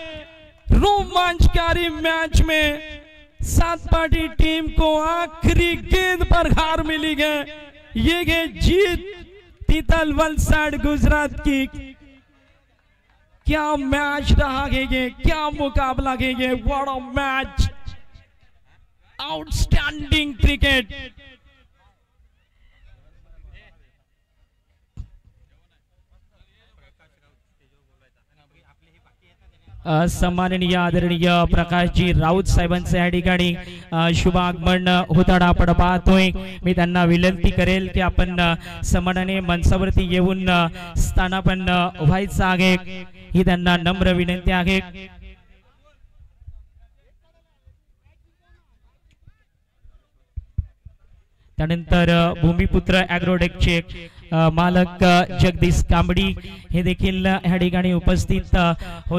रोमांचकारी मैच में सातपाटी टीम को आखिरी गेंद पर हार मिली है. ये है जीत तिथल वलसाड गुजरात की. क्या मैच रहा है ये, क्या मुकाबला है ये. What a match, outstanding cricket. सम्माननीय आदरणीय प्रकाशजी राऊत साहेबांचे या ठिकाणी शुभागमन होताना आपण पाहतोय. मी त्यांना विनंती करेल की आपण सन्मानाने मंचावरती येऊन स्थानापन्न व्हायचं आहे, ही त्यांना नम्र विनंती आहे. त्यानंतर भूमिपुत्र ॲग्रोटेकचे मालक जगदीश कांबडी हे देखील या ठिकाणी उपस्थित होते.